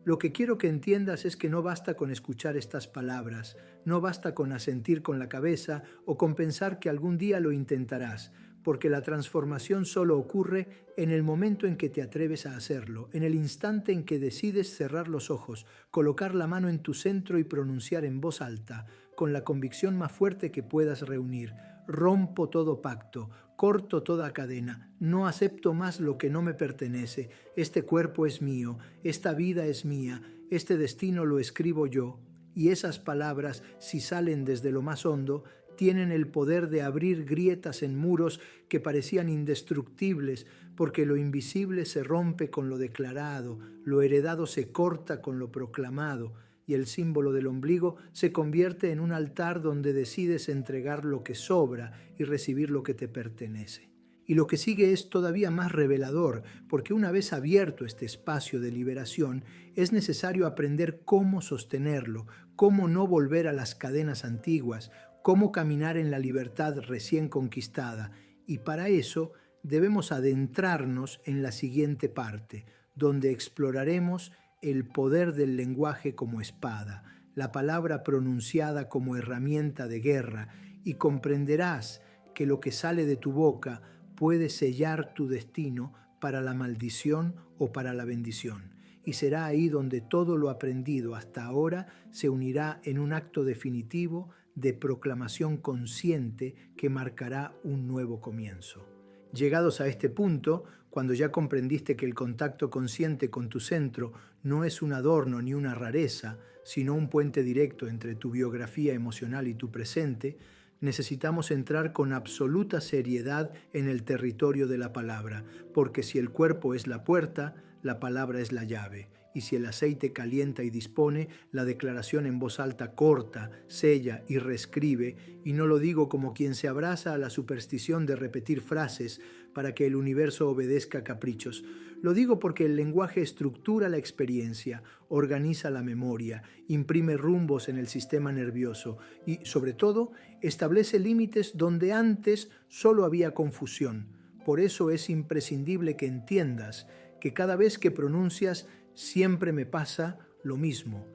Lo que quiero que entiendas es que no basta con escuchar estas palabras, no basta con asentir con la cabeza o con pensar que algún día lo intentarás, porque la transformación solo ocurre en el momento en que te atreves a hacerlo, en el instante en que decides cerrar los ojos, colocar la mano en tu centro y pronunciar en voz alta, con la convicción más fuerte que puedas reunir: rompo todo pacto, corto toda cadena, no acepto más lo que no me pertenece, este cuerpo es mío, esta vida es mía, este destino lo escribo yo. Y esas palabras, si salen desde lo más hondo, tienen el poder de abrir grietas en muros que parecían indestructibles, porque lo invisible se rompe con lo declarado, lo heredado se corta con lo proclamado, y el símbolo del ombligo se convierte en un altar donde decides entregar lo que sobra y recibir lo que te pertenece. Y lo que sigue es todavía más revelador, porque una vez abierto este espacio de liberación, es necesario aprender cómo sostenerlo, cómo no volver a las cadenas antiguas, cómo caminar en la libertad recién conquistada. Y para eso debemos adentrarnos en la siguiente parte, donde exploraremos el poder del lenguaje como espada, la palabra pronunciada como herramienta de guerra, y comprenderás que lo que sale de tu boca puede sellar tu destino para la maldición o para la bendición. Y será ahí donde todo lo aprendido hasta ahora se unirá en un acto definitivo de proclamación consciente que marcará un nuevo comienzo. Llegados a este punto, cuando ya comprendiste que el contacto consciente con tu centro no es un adorno ni una rareza, sino un puente directo entre tu biografía emocional y tu presente, necesitamos entrar con absoluta seriedad en el territorio de la palabra, porque si el cuerpo es la puerta, la palabra es la llave. Y si el aceite calienta y dispone, la declaración en voz alta corta, sella y reescribe, y no lo digo como quien se abraza a la superstición de repetir frases para que el universo obedezca caprichos. Lo digo porque el lenguaje estructura la experiencia, organiza la memoria, imprime rumbos en el sistema nervioso y, sobre todo, establece límites donde antes solo había confusión. Por eso es imprescindible que entiendas que cada vez que pronuncias siempre me pasa lo mismo.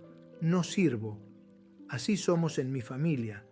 No sirvo. Así somos en mi familia.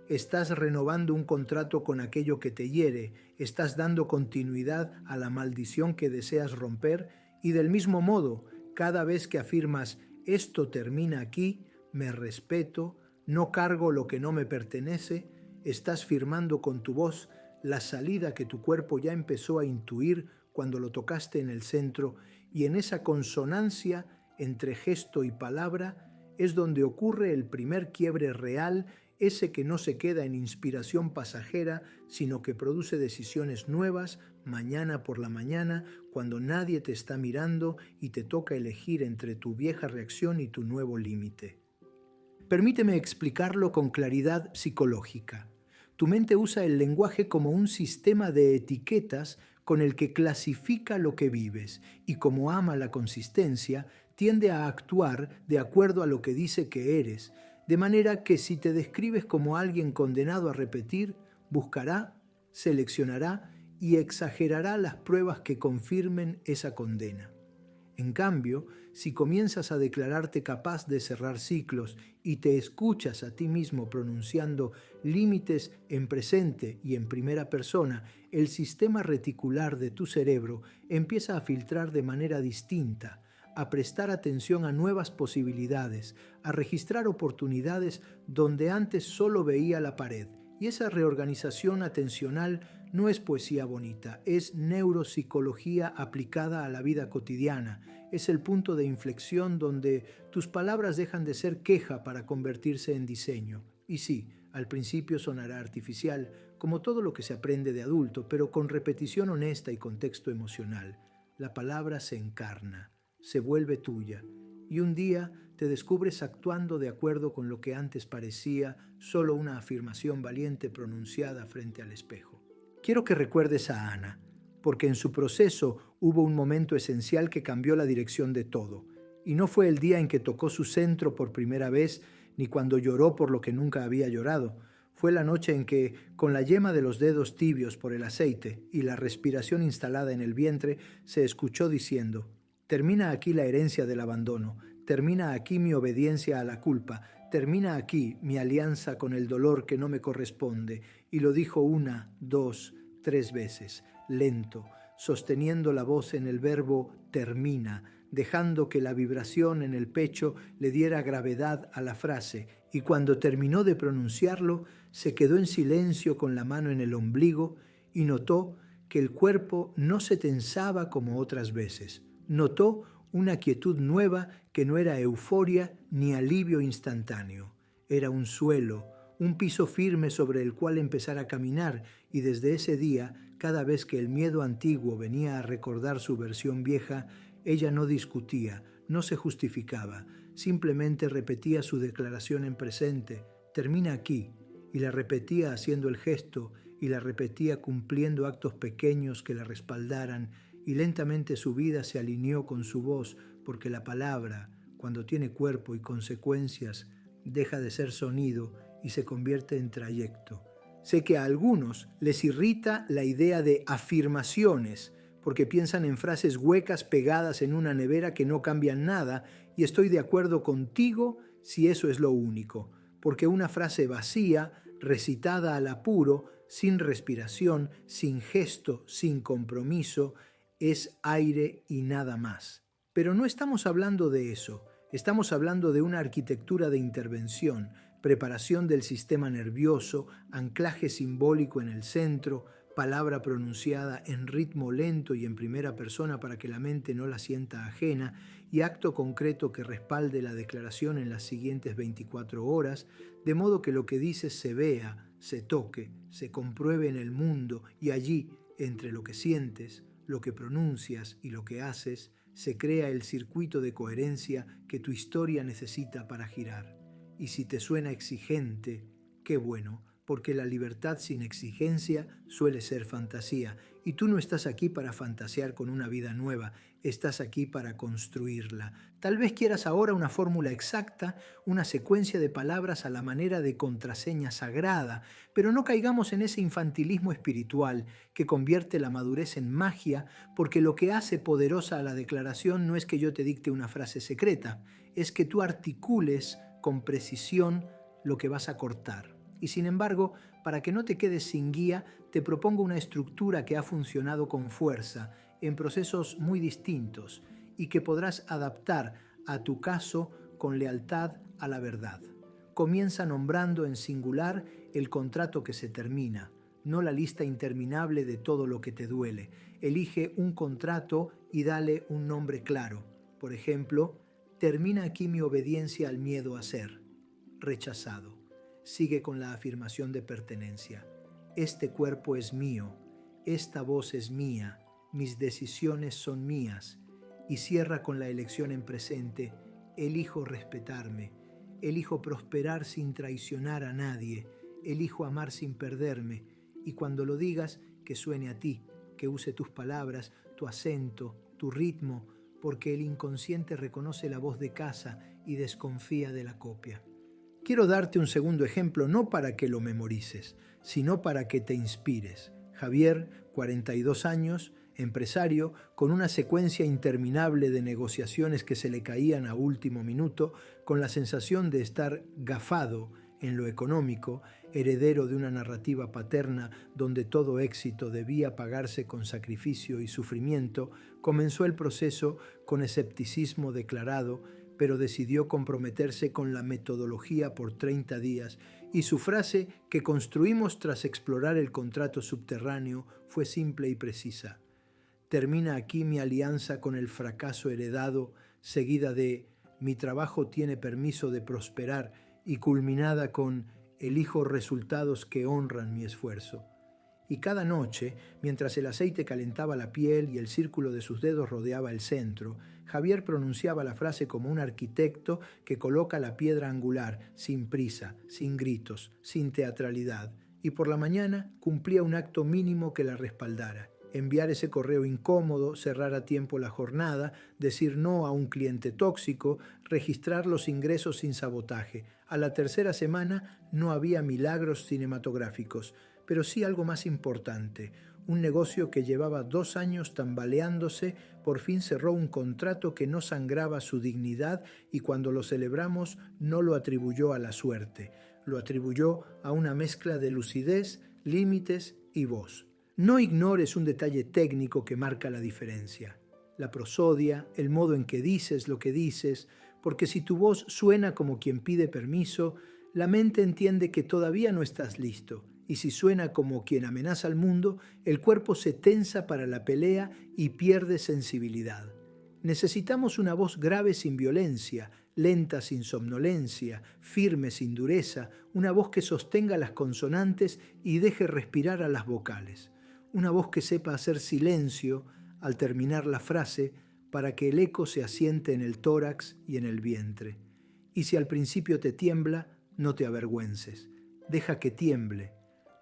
estás renovando un contrato con aquello que te hiere, estás dando continuidad a la maldición que deseas romper y del mismo modo, cada vez que afirmas esto termina aquí, me respeto, no cargo lo que no me pertenece, estás firmando con tu voz la salida que tu cuerpo ya empezó a intuir cuando lo tocaste en el centro, y en esa consonancia entre gesto y palabra es donde ocurre el primer quiebre real, ese que no se queda en inspiración pasajera, sino que produce decisiones nuevas mañana por la mañana, cuando nadie te está mirando y te toca elegir entre tu vieja reacción y tu nuevo límite. Permíteme explicarlo con claridad psicológica. Tu mente usa el lenguaje como un sistema de etiquetas con el que clasifica lo que vives y, como ama la consistencia, tiende a actuar de acuerdo a lo que dice que eres, de manera que si te describes como alguien condenado a repetir, buscará, seleccionará y exagerará las pruebas que confirmen esa condena. En cambio, si comienzas a declararte capaz de cerrar ciclos y te escuchas a ti mismo pronunciando límites en presente y en primera persona, el sistema reticular de tu cerebro empieza a filtrar de manera distinta, a prestar atención a nuevas posibilidades, a registrar oportunidades donde antes solo veía la pared. Y esa reorganización atencional no es poesía bonita, es neuropsicología aplicada a la vida cotidiana. Es el punto de inflexión donde tus palabras dejan de ser queja para convertirse en diseño. Y sí, al principio sonará artificial, como todo lo que se aprende de adulto, pero con repetición honesta y contexto emocional. La palabra se encarna, se vuelve tuya, y un día te descubres actuando de acuerdo con lo que antes parecía solo una afirmación valiente pronunciada frente al espejo. Quiero que recuerdes a Ana, porque en su proceso hubo un momento esencial que cambió la dirección de todo. Y no fue el día en que tocó su centro por primera vez, ni cuando lloró por lo que nunca había llorado. Fue la noche en que, con la yema de los dedos tibios por el aceite y la respiración instalada en el vientre, se escuchó diciendo: termina aquí la herencia del abandono, termina aquí mi obediencia a la culpa, termina aquí mi alianza con el dolor que no me corresponde. Y lo dijo 1, 2, 3 veces, lento, sosteniendo la voz en el verbo termina, dejando que la vibración en el pecho le diera gravedad a la frase, y cuando terminó de pronunciarlo, se quedó en silencio con la mano en el ombligo y notó que el cuerpo no se tensaba como otras veces. Notó una quietud nueva que no era euforia ni alivio instantáneo. Era un suelo, un piso firme sobre el cual empezar a caminar, y desde ese día, cada vez que el miedo antiguo venía a recordar su versión vieja, ella no discutía, no se justificaba, simplemente repetía su declaración en presente: termina aquí, y la repetía haciendo el gesto, y la repetía cumpliendo actos pequeños que la respaldaran, y lentamente su vida se alineó con su voz, porque la palabra, cuando tiene cuerpo y consecuencias, deja de ser sonido y se convierte en trayecto. Sé que a algunos les irrita la idea de afirmaciones, porque piensan en frases huecas pegadas en una nevera que no cambian nada, y estoy de acuerdo contigo si eso es lo único, porque una frase vacía, recitada al apuro, sin respiración, sin gesto, sin compromiso, es aire y nada más. Pero no estamos hablando de eso, estamos hablando de una arquitectura de intervención, preparación del sistema nervioso, anclaje simbólico en el centro, palabra pronunciada en ritmo lento y en primera persona para que la mente no la sienta ajena, y acto concreto que respalde la declaración en las siguientes 24 horas, de modo que lo que dices se vea, se toque, se compruebe en el mundo, y allí, entre lo que sientes, lo que pronuncias y lo que haces, se crea el circuito de coherencia que tu historia necesita para girar. Y si te suena exigente, qué bueno, porque la libertad sin exigencia suele ser fantasía, y tú no estás aquí para fantasear con una vida nueva, estás aquí para construirla. Tal vez quieras ahora una fórmula exacta, una secuencia de palabras a la manera de contraseña sagrada, pero no caigamos en ese infantilismo espiritual que convierte la madurez en magia, porque lo que hace poderosa a la declaración no es que yo te dicte una frase secreta, es que tú articules con precisión lo que vas a cortar. Y sin embargo, para que no te quedes sin guía, te propongo una estructura que ha funcionado con fuerza en procesos muy distintos y que podrás adaptar a tu caso con lealtad a la verdad. Comienza nombrando en singular el contrato que se termina, no la lista interminable de todo lo que te duele. Elige un contrato y dale un nombre claro. Por ejemplo, termina aquí mi obediencia al miedo a ser rechazado. Sigue con la afirmación de pertenencia. Este cuerpo es mío, esta voz es mía, mis decisiones son mías. Y cierra con la elección en presente. Elijo respetarme, elijo prosperar sin traicionar a nadie, elijo amar sin perderme. Y cuando lo digas, que suene a ti, que use tus palabras, tu acento, tu ritmo, porque el inconsciente reconoce la voz de casa y desconfía de la copia. Quiero darte un segundo ejemplo, no para que lo memorices, sino para que te inspires. Javier, 42 años, empresario, con una secuencia interminable de negociaciones que se le caían a último minuto, con la sensación de estar gafado en lo económico, heredero de una narrativa paterna donde todo éxito debía pagarse con sacrificio y sufrimiento, comenzó el proceso con escepticismo declarado, pero decidió comprometerse con la metodología por 30 días y su frase que construimos tras explorar el contrato subterráneo fue simple y precisa. Termina aquí mi alianza con el fracaso heredado, seguida de mi trabajo tiene permiso de prosperar y culminada con elijo resultados que honran mi esfuerzo. Y cada noche, mientras el aceite calentaba la piel y el círculo de sus dedos rodeaba el centro, Javier pronunciaba la frase como un arquitecto que coloca la piedra angular, sin prisa, sin gritos, sin teatralidad, y por la mañana cumplía un acto mínimo que la respaldara. Enviar ese correo incómodo, cerrar a tiempo la jornada, decir no a un cliente tóxico, registrar los ingresos sin sabotaje. A la tercera semana no había milagros cinematográficos, pero sí algo más importante. Un negocio que llevaba 2 años tambaleándose, por fin cerró un contrato que no sangraba su dignidad y cuando lo celebramos no lo atribuyó a la suerte, lo atribuyó a una mezcla de lucidez, límites y voz. No ignores un detalle técnico que marca la diferencia. La prosodia, el modo en que dices lo que dices, porque si tu voz suena como quien pide permiso, la mente entiende que todavía no estás listo. Y si suena como quien amenaza al mundo, el cuerpo se tensa para la pelea y pierde sensibilidad. Necesitamos una voz grave sin violencia, lenta sin somnolencia, firme sin dureza, una voz que sostenga las consonantes y deje respirar a las vocales. Una voz que sepa hacer silencio al terminar la frase para que el eco se asiente en el tórax y en el vientre. Y si al principio te tiembla, no te avergüences. Deja que tiemble,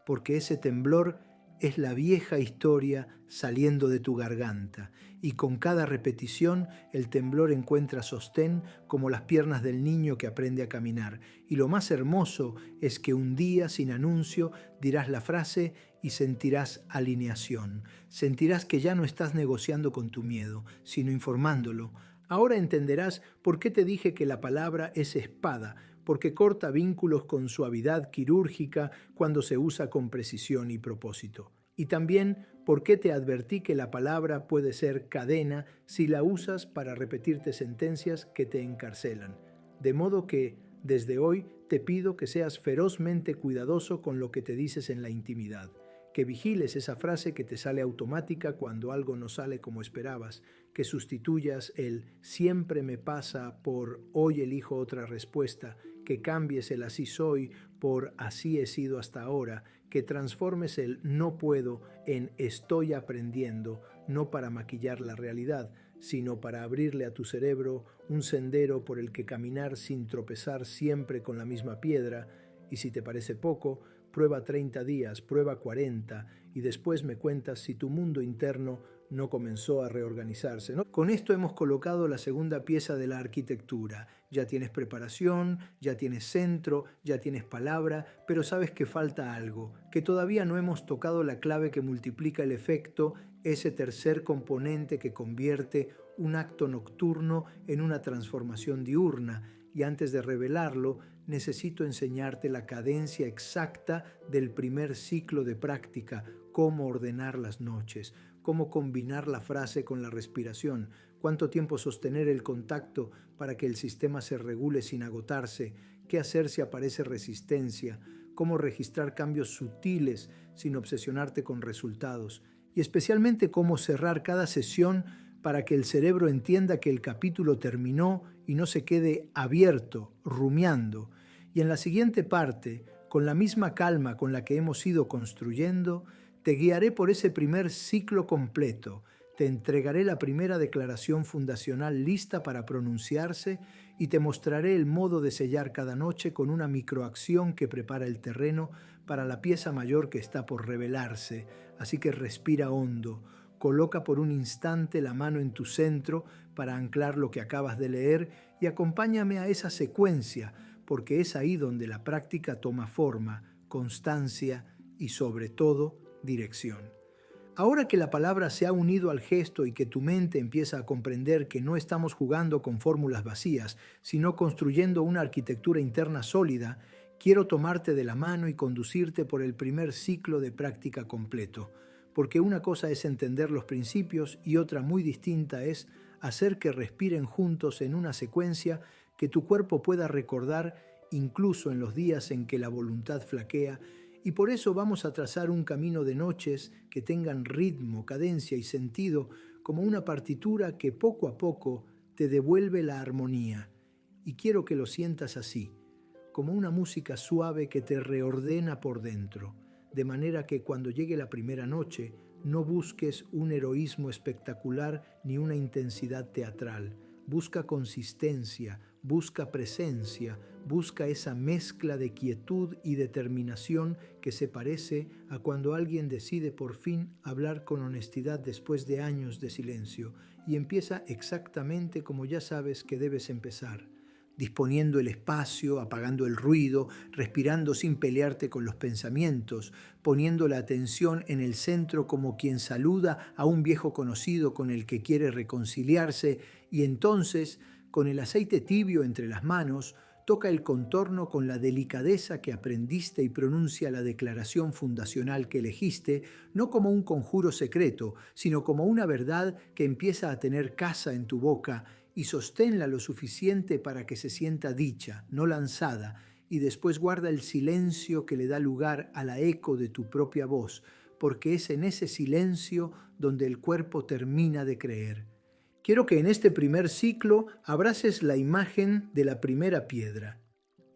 porque ese temblor es la vieja historia saliendo de tu garganta, y con cada repetición el temblor encuentra sostén como las piernas del niño que aprende a caminar. Y lo más hermoso es que un día, sin anuncio, dirás la frase y sentirás alineación. Sentirás que ya no estás negociando con tu miedo, sino informándolo. Ahora entenderás por qué te dije que la palabra es espada, porque corta vínculos con suavidad quirúrgica cuando se usa con precisión y propósito. Y también por qué te advertí que la palabra puede ser cadena si la usas para repetirte sentencias que te encarcelan. De modo que, desde hoy, te pido que seas ferozmente cuidadoso con lo que te dices en la intimidad, que vigiles esa frase que te sale automática cuando algo no sale como esperabas, que sustituyas el siempre me pasa por hoy elijo otra respuesta, que cambies el así soy por así he sido hasta ahora, que transformes el no puedo en estoy aprendiendo, no para maquillar la realidad, sino para abrirle a tu cerebro un sendero por el que caminar sin tropezar siempre con la misma piedra, y si te parece poco, prueba 30 días, prueba 40 y después me cuentas si tu mundo interno no comenzó a reorganizarse, ¿no? Con esto hemos colocado la segunda pieza de la arquitectura. Ya tienes preparación, ya tienes centro, ya tienes palabra, pero sabes que falta algo, que todavía no hemos tocado la clave que multiplica el efecto, ese tercer componente que convierte un acto nocturno en una transformación diurna, y antes de revelarlo, necesito enseñarte la cadencia exacta del primer ciclo de práctica, cómo ordenar las noches, cómo combinar la frase con la respiración, cuánto tiempo sostener el contacto para que el sistema se regule sin agotarse, qué hacer si aparece resistencia, cómo registrar cambios sutiles sin obsesionarte con resultados, y especialmente cómo cerrar cada sesión para que el cerebro entienda que el capítulo terminó y no se quede abierto, rumiando. Y en la siguiente parte, con la misma calma con la que hemos ido construyendo, te guiaré por ese primer ciclo completo. Te entregaré la primera declaración fundacional lista para pronunciarse y te mostraré el modo de sellar cada noche con una microacción que prepara el terreno para la pieza mayor que está por revelarse. Así que respira hondo. Coloca por un instante la mano en tu centro para anclar lo que acabas de leer y acompáñame a esa secuencia, porque es ahí donde la práctica toma forma, constancia y, sobre todo, dirección. Ahora que la palabra se ha unido al gesto y que tu mente empieza a comprender que no estamos jugando con fórmulas vacías, sino construyendo una arquitectura interna sólida, quiero tomarte de la mano y conducirte por el primer ciclo de práctica completo. Porque una cosa es entender los principios y otra muy distinta es hacer que respiren juntos en una secuencia que tu cuerpo pueda recordar incluso en los días en que la voluntad flaquea, y por eso vamos a trazar un camino de noches que tengan ritmo, cadencia y sentido, como una partitura que poco a poco te devuelve la armonía. Y quiero que lo sientas así, como una música suave que te reordena por dentro, de manera que cuando llegue la primera noche no busques un heroísmo espectacular ni una intensidad teatral. Busca consistencia, busca presencia, busca esa mezcla de quietud y determinación que se parece a cuando alguien decide por fin hablar con honestidad después de años de silencio y empieza exactamente como ya sabes que debes empezar, disponiendo el espacio, apagando el ruido, respirando sin pelearte con los pensamientos, poniendo la atención en el centro como quien saluda a un viejo conocido con el que quiere reconciliarse y entonces, con el aceite tibio entre las manos, toca el contorno con la delicadeza que aprendiste y pronuncia la declaración fundacional que elegiste, no como un conjuro secreto, sino como una verdad que empieza a tener casa en tu boca, y sosténla lo suficiente para que se sienta dicha, no lanzada, y después guarda el silencio que le da lugar a la eco de tu propia voz, porque es en ese silencio donde el cuerpo termina de creer. Quiero que en este primer ciclo abraces la imagen de la primera piedra,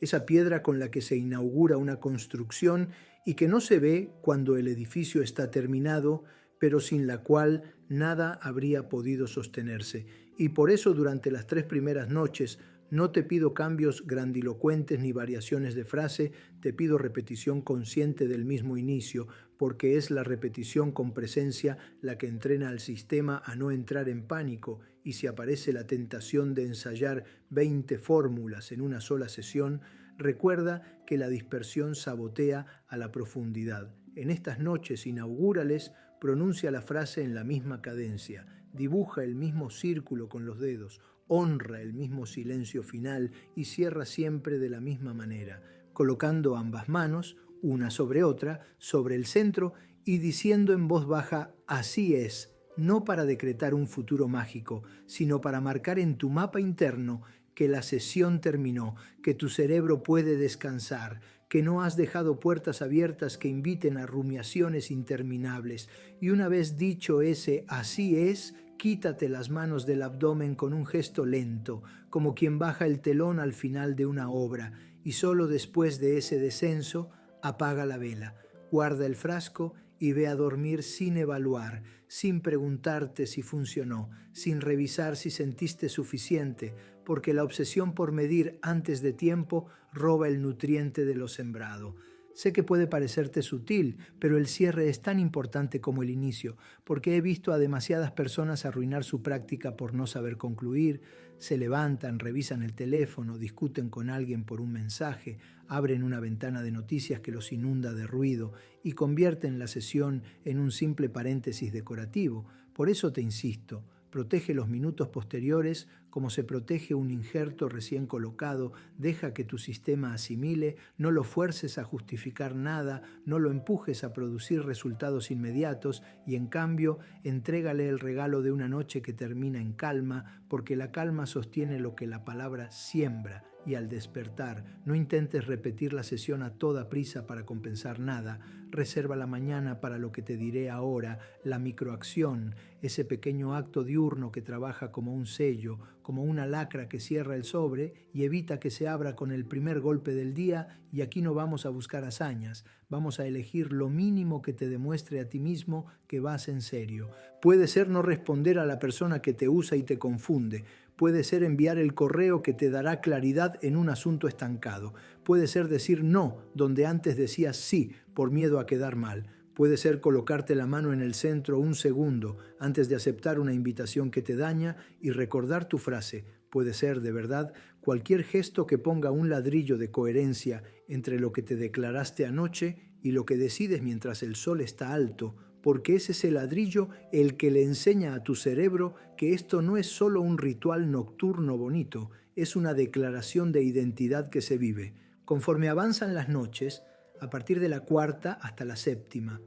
esa piedra con la que se inaugura una construcción y que no se ve cuando el edificio está terminado, pero sin la cual nada habría podido sostenerse. Y por eso durante las 3 primeras noches no te pido cambios grandilocuentes ni variaciones de frase, te pido repetición consciente del mismo inicio, porque es la repetición con presencia la que entrena al sistema a no entrar en pánico, y si aparece la tentación de ensayar 20 fórmulas en una sola sesión, recuerda que la dispersión sabotea a la profundidad. En estas noches inaugúrales, pronuncia la frase en la misma cadencia, dibuja el mismo círculo con los dedos, honra el mismo silencio final y cierra siempre de la misma manera, colocando ambas manos, una sobre otra, sobre el centro y diciendo en voz baja, así es, no para decretar un futuro mágico, sino para marcar en tu mapa interno que la sesión terminó, que tu cerebro puede descansar, que no has dejado puertas abiertas que inviten a rumiaciones interminables. Y una vez dicho ese así es, quítate las manos del abdomen con un gesto lento, como quien baja el telón al final de una obra, y solo después de ese descenso, apaga la vela, guarda el frasco y ve a dormir sin evaluar, sin preguntarte si funcionó, sin revisar si sentiste suficiente, porque la obsesión por medir antes de tiempo roba el nutriente de lo sembrado. Sé que puede parecerte sutil, pero el cierre es tan importante como el inicio, porque he visto a demasiadas personas arruinar su práctica por no saber concluir, se levantan, revisan el teléfono, discuten con alguien por un mensaje, abren una ventana de noticias que los inunda de ruido y convierten la sesión en un simple paréntesis decorativo. Por eso te insisto, Protege los minutos posteriores como se protege un injerto recién colocado. Deja que tu sistema asimile, no lo fuerces a justificar nada, no lo empujes a producir resultados inmediatos y en cambio entrégale el regalo de una noche que termina en calma, porque la calma sostiene lo que la palabra siembra. Y al despertar, no intentes repetir la sesión a toda prisa para compensar nada. Reserva la mañana para lo que te diré ahora, la microacción, ese pequeño acto diurno que trabaja como un sello, como una lacra que cierra el sobre y evita que se abra con el primer golpe del día. Y aquí no vamos a buscar hazañas, vamos a elegir lo mínimo que te demuestre a ti mismo que vas en serio. Puede ser no responder a la persona que te usa y te confunde. Puede ser enviar el correo que te dará claridad en un asunto estancado. Puede ser decir no donde antes decías sí por miedo a quedar mal. Puede ser colocarte la mano en el centro un segundo antes de aceptar una invitación que te daña y recordar tu frase. Puede ser, de verdad, cualquier gesto que ponga un ladrillo de coherencia entre lo que te declaraste anoche y lo que decides mientras el sol está alto, porque es ese ladrillo el que le enseña a tu cerebro que esto no es solo un ritual nocturno bonito, es una declaración de identidad que se vive. Conforme avanzan las noches, a partir de la cuarta hasta la séptima,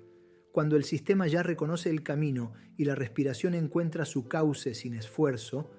cuando el sistema ya reconoce el camino y la respiración encuentra su cauce sin esfuerzo,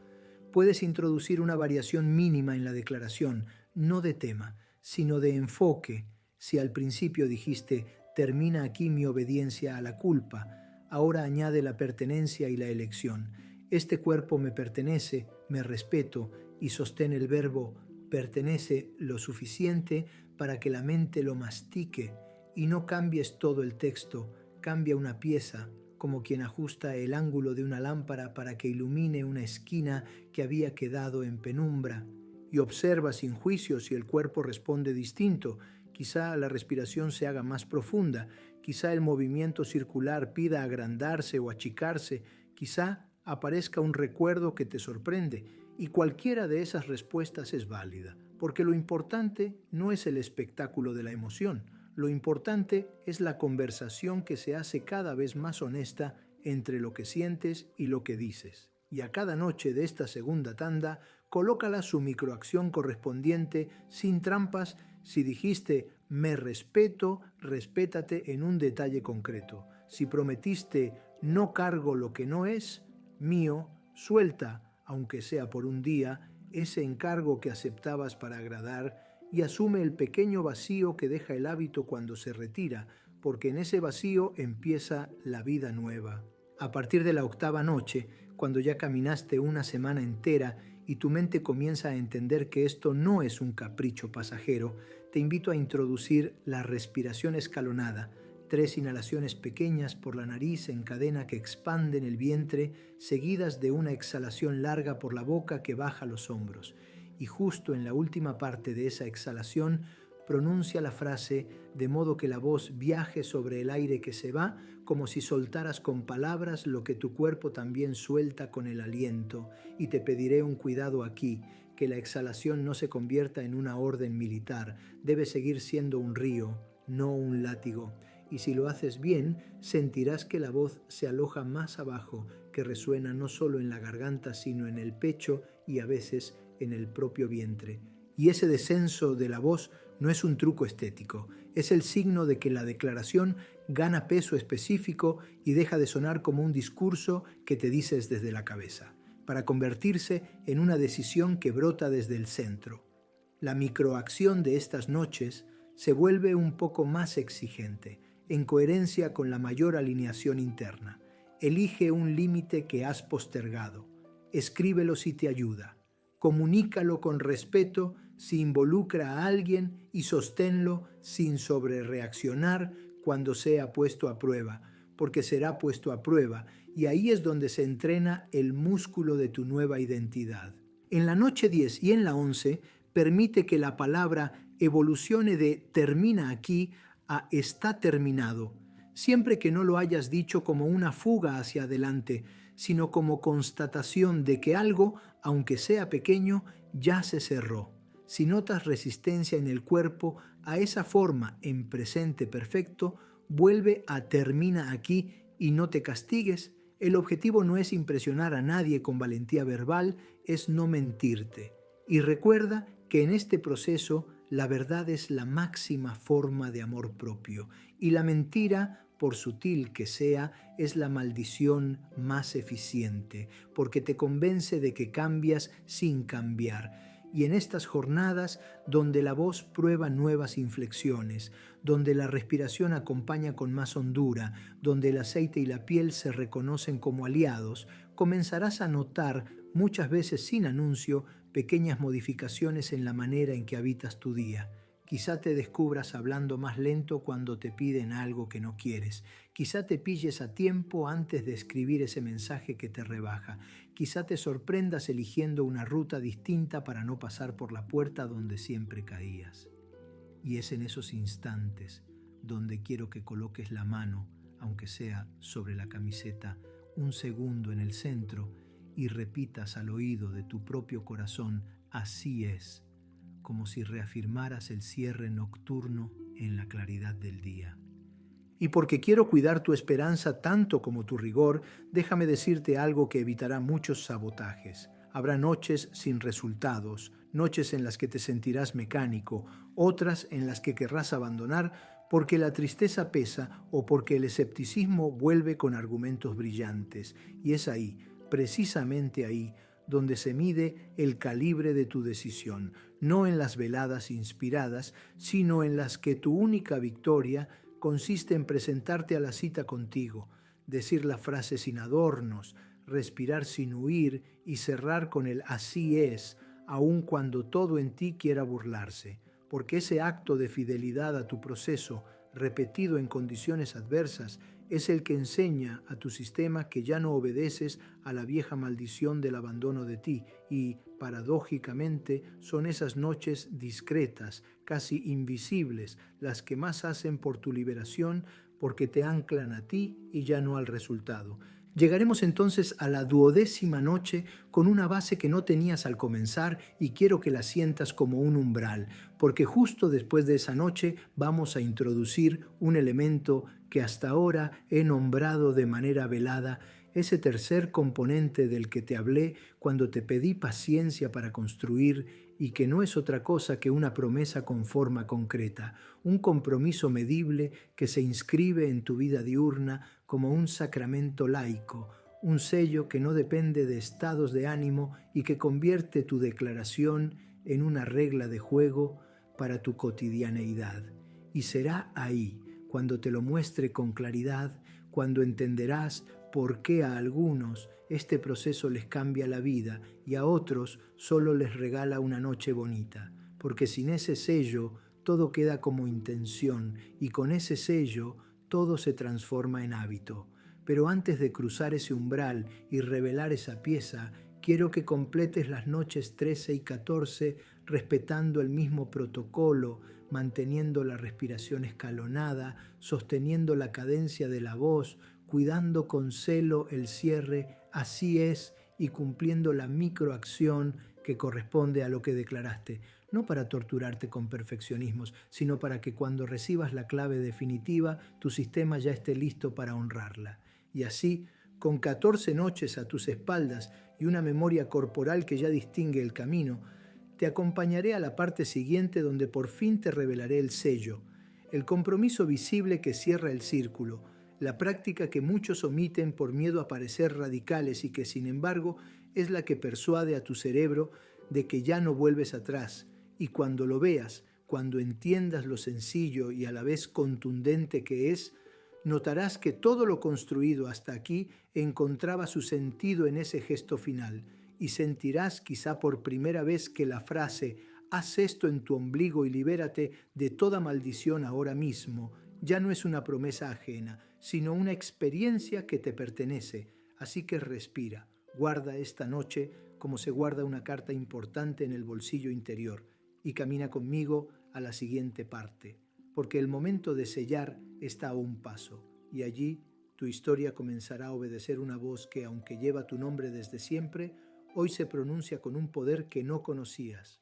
puedes introducir una variación mínima en la declaración, no de tema, sino de enfoque. Si al principio dijiste, termina aquí mi obediencia a la culpa, ahora añade la pertenencia y la elección. Este cuerpo me pertenece, me respeto y sostén el verbo pertenece lo suficiente para que la mente lo mastique y no cambies todo el texto, cambia una pieza, como quien ajusta el ángulo de una lámpara para que ilumine una esquina que había quedado en penumbra, y observa sin juicio si el cuerpo responde distinto. Quizá la respiración se haga más profunda, quizá el movimiento circular pida agrandarse o achicarse, quizá aparezca un recuerdo que te sorprende, y cualquiera de esas respuestas es válida, porque lo importante no es el espectáculo de la emoción, lo importante es la conversación que se hace cada vez más honesta entre lo que sientes y lo que dices. Y a cada noche de esta segunda tanda, colócala su microacción correspondiente sin trampas. Si dijiste me respeto, respétate en un detalle concreto. Si prometiste no cargo lo que no es mío, suelta, aunque sea por un día, ese encargo que aceptabas para agradar y asume el pequeño vacío que deja el hábito cuando se retira, porque en ese vacío empieza la vida nueva. A partir de la octava noche, cuando ya caminaste una semana entera y tu mente comienza a entender que esto no es un capricho pasajero, te invito a introducir la respiración escalonada, 3 inhalaciones pequeñas por la nariz en cadena que expanden el vientre, seguidas de una exhalación larga por la boca que baja los hombros. Y justo en la última parte de esa exhalación, pronuncia la frase de modo que la voz viaje sobre el aire que se va, como si soltaras con palabras lo que tu cuerpo también suelta con el aliento. Y te pediré un cuidado aquí, que la exhalación no se convierta en una orden militar. Debe seguir siendo un río, no un látigo. Y si lo haces bien, sentirás que la voz se aloja más abajo, que resuena no solo en la garganta, sino en el pecho y a veces en el propio vientre. Y ese descenso de la voz no es un truco estético, es el signo de que la declaración gana peso específico y deja de sonar como un discurso que te dices desde la cabeza, para convertirse en una decisión que brota desde el centro. La microacción de estas noches se vuelve un poco más exigente, en coherencia con la mayor alineación interna. Elige un límite que has postergado. Escríbelo si te ayuda. Comunícalo con respeto si involucra a alguien y sosténlo sin sobrereaccionar cuando sea puesto a prueba, porque será puesto a prueba y ahí es donde se entrena el músculo de tu nueva identidad. En la noche 10 y en la 11, permite que la palabra evolucione de termina aquí a está terminado, siempre que no lo hayas dicho como una fuga hacia adelante, sino como constatación de que algo, aunque sea pequeño, ya se cerró. Si notas resistencia en el cuerpo a esa forma en presente perfecto, vuelve a termina aquí y no te castigues. El objetivo no es impresionar a nadie con valentía verbal, es no mentirte. Y recuerda que en este proceso la verdad es la máxima forma de amor propio y la mentira, por sutil que sea, es la maldición más eficiente, porque te convence de que cambias sin cambiar. Y en estas jornadas, donde la voz prueba nuevas inflexiones, donde la respiración acompaña con más hondura, donde el aceite y la piel se reconocen como aliados, comenzarás a notar, muchas veces sin anuncio, pequeñas modificaciones en la manera en que habitas tu día. Quizá te descubras hablando más lento cuando te piden algo que no quieres. Quizá te pilles a tiempo antes de escribir ese mensaje que te rebaja. Quizá te sorprendas eligiendo una ruta distinta para no pasar por la puerta donde siempre caías. Y es en esos instantes donde quiero que coloques la mano, aunque sea sobre la camiseta, un segundo en el centro y repitas al oído de tu propio corazón, así es, como si reafirmaras el cierre nocturno en la claridad del día. Y porque quiero cuidar tu esperanza tanto como tu rigor, déjame decirte algo que evitará muchos sabotajes. Habrá noches sin resultados, noches en las que te sentirás mecánico, otras en las que querrás abandonar porque la tristeza pesa o porque el escepticismo vuelve con argumentos brillantes. Y es ahí, precisamente ahí, donde se mide el calibre de tu decisión, no en las veladas inspiradas, sino en las que tu única victoria consiste en presentarte a la cita contigo, decir la frase sin adornos, respirar sin huir y cerrar con el así es, aun cuando todo en ti quiera burlarse, porque ese acto de fidelidad a tu proceso, repetido en condiciones adversas, es el que enseña a tu sistema que ya no obedeces a la vieja maldición del abandono de ti y, paradójicamente, son esas noches discretas, casi invisibles, las que más hacen por tu liberación porque te anclan a ti y ya no al resultado. Llegaremos entonces a la 12ª noche con una base que no tenías al comenzar y quiero que la sientas como un umbral, porque justo después de esa noche vamos a introducir un elemento que hasta ahora he nombrado de manera velada, ese tercer componente del que te hablé cuando te pedí paciencia para construir y que no es otra cosa que una promesa con forma concreta, un compromiso medible que se inscribe en tu vida diurna como un sacramento laico, un sello que no depende de estados de ánimo y que convierte tu declaración en una regla de juego para tu cotidianeidad. Y será ahí, cuando te lo muestre con claridad, cuando entenderás por qué a algunos este proceso les cambia la vida y a otros solo les regala una noche bonita, porque sin ese sello todo queda como intención y con ese sello todo se transforma en hábito. Pero antes de cruzar ese umbral y revelar esa pieza, quiero que completes las noches 13 y 14 respetando el mismo protocolo, manteniendo la respiración escalonada, sosteniendo la cadencia de la voz, cuidando con celo el cierre, así es, y cumpliendo la microacción que corresponde a lo que declaraste, no para torturarte con perfeccionismos, sino para que cuando recibas la clave definitiva, tu sistema ya esté listo para honrarla. Y así, con 14 noches a tus espaldas y una memoria corporal que ya distingue el camino, te acompañaré a la parte siguiente donde por fin te revelaré el sello, el compromiso visible que cierra el círculo, la práctica que muchos omiten por miedo a parecer radicales y que sin embargo es la que persuade a tu cerebro de que ya no vuelves atrás. Y cuando lo veas, cuando entiendas lo sencillo y a la vez contundente que es, notarás que todo lo construido hasta aquí encontraba su sentido en ese gesto final y sentirás quizá por primera vez que la frase «haz esto en tu ombligo y libérate de toda maldición ahora mismo» ya no es una promesa ajena, sino una experiencia que te pertenece. Así que respira, guarda esta noche como se guarda una carta importante en el bolsillo interior y camina conmigo a la siguiente parte, porque el momento de sellar está a un paso y allí tu historia comenzará a obedecer una voz que, aunque lleva tu nombre desde siempre, hoy se pronuncia con un poder que no conocías.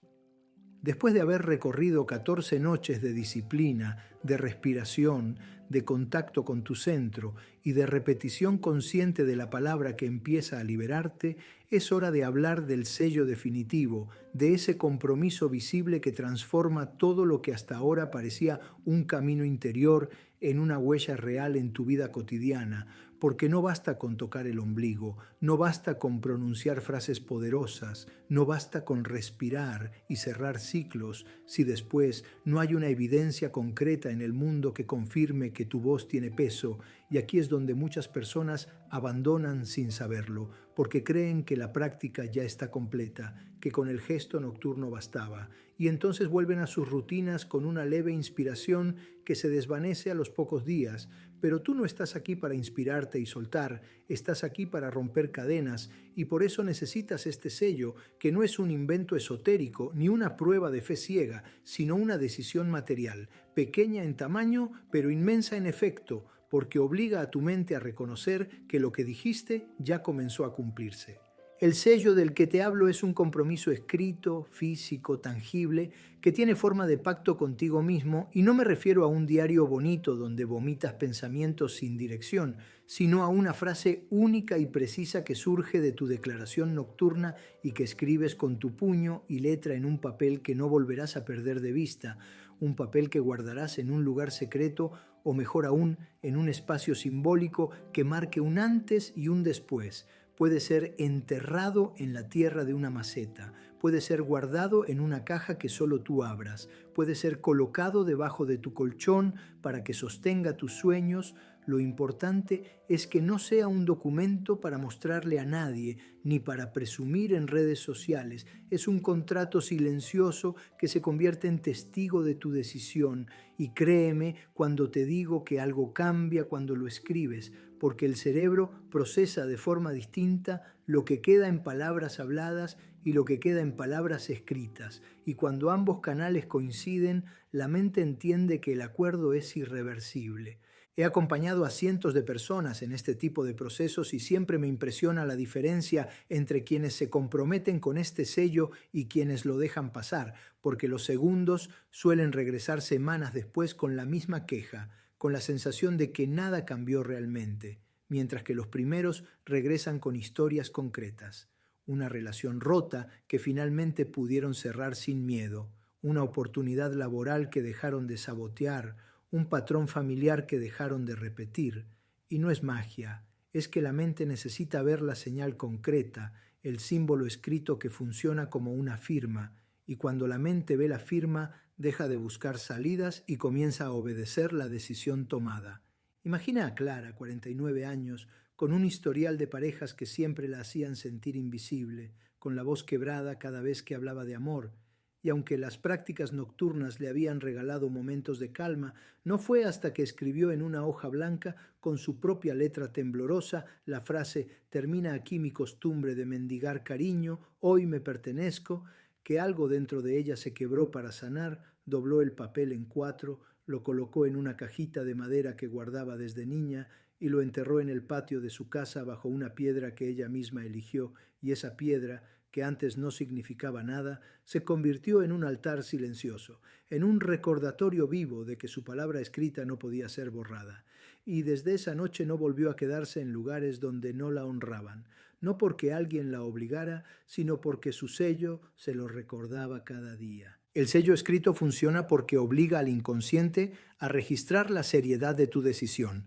Después de haber recorrido 14 noches de disciplina, de respiración, de contacto con tu centro y de repetición consciente de la palabra que empieza a liberarte, es hora de hablar del sello definitivo, de ese compromiso visible que transforma todo lo que hasta ahora parecía un camino interior en una huella real en tu vida cotidiana, porque no basta con tocar el ombligo, no basta con pronunciar frases poderosas, no basta con respirar y cerrar ciclos si después no hay una evidencia concreta en el mundo que confirme que tu voz tiene peso. Y aquí es donde muchas personas abandonan sin saberlo, porque creen que la práctica ya está completa, que con el gesto nocturno bastaba, y entonces vuelven a sus rutinas con una leve inspiración que se desvanece a los pocos días. Pero tú no estás aquí para inspirarte y soltar, estás aquí para romper cadenas, y por eso necesitas este sello, que no es un invento esotérico ni una prueba de fe ciega, sino una decisión material, pequeña en tamaño pero inmensa en efecto, porque obliga a tu mente a reconocer que lo que dijiste ya comenzó a cumplirse. El sello del que te hablo es un compromiso escrito, físico, tangible, que tiene forma de pacto contigo mismo, y no me refiero a un diario bonito donde vomitas pensamientos sin dirección, sino a una frase única y precisa que surge de tu declaración nocturna y que escribes con tu puño y letra en un papel que no volverás a perder de vista, un papel que guardarás en un lugar secreto o mejor aún, en un espacio simbólico que marque un antes y un después. Puede ser enterrado en la tierra de una maceta, puede ser guardado en una caja que solo tú abras, puede ser colocado debajo de tu colchón para que sostenga tus sueños. Lo importante es que no sea un documento para mostrarle a nadie, ni para presumir en redes sociales. Es un contrato silencioso que se convierte en testigo de tu decisión. Y créeme cuando te digo que algo cambia cuando lo escribes, porque el cerebro procesa de forma distinta lo que queda en palabras habladas y lo que queda en palabras escritas. Y cuando ambos canales coinciden, la mente entiende que el acuerdo es irreversible. He acompañado a cientos de personas en este tipo de procesos y siempre me impresiona la diferencia entre quienes se comprometen con este sello y quienes lo dejan pasar, porque los segundos suelen regresar semanas después con la misma queja, con la sensación de que nada cambió realmente, mientras que los primeros regresan con historias concretas. Una relación rota que finalmente pudieron cerrar sin miedo, una oportunidad laboral que dejaron de sabotear, un patrón familiar que dejaron de repetir. Y no es magia, es que la mente necesita ver la señal concreta, el símbolo escrito que funciona como una firma, y cuando la mente ve la firma, deja de buscar salidas y comienza a obedecer la decisión tomada. Imagina a Clara, 49 años, con un historial de parejas que siempre la hacían sentir invisible, con la voz quebrada cada vez que hablaba de amor. Y aunque las prácticas nocturnas le habían regalado momentos de calma, no fue hasta que escribió en una hoja blanca, con su propia letra temblorosa, la frase «Termina aquí mi costumbre de mendigar cariño, hoy me pertenezco», que algo dentro de ella se quebró para sanar, dobló el papel en cuatro, lo colocó en una cajita de madera que guardaba desde niña y lo enterró en el patio de su casa bajo una piedra que ella misma eligió, y esa piedra, que antes no significaba nada, se convirtió en un altar silencioso, en un recordatorio vivo de que su palabra escrita no podía ser borrada. Y desde esa noche no volvió a quedarse en lugares donde no la honraban, no porque alguien la obligara, sino porque su sello se lo recordaba cada día. El sello escrito funciona porque obliga al inconsciente a registrar la seriedad de tu decisión.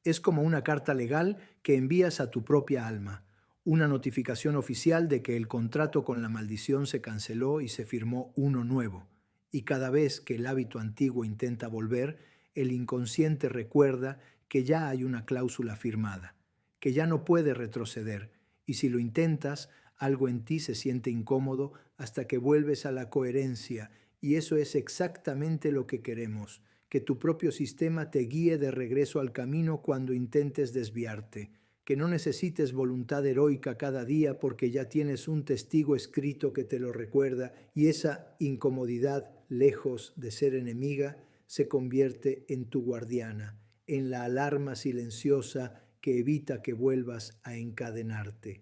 Es como una carta legal que envías a tu propia alma, una notificación oficial de que el contrato con la maldición se canceló y se firmó uno nuevo. Y cada vez que el hábito antiguo intenta volver, el inconsciente recuerda que ya hay una cláusula firmada, que ya no puede retroceder, y si lo intentas, algo en ti se siente incómodo hasta que vuelves a la coherencia, y eso es exactamente lo que queremos, que tu propio sistema te guíe de regreso al camino cuando intentes desviarte, que no necesites voluntad heroica cada día porque ya tienes un testigo escrito que te lo recuerda, y esa incomodidad, lejos de ser enemiga, se convierte en tu guardiana, en la alarma silenciosa que evita que vuelvas a encadenarte.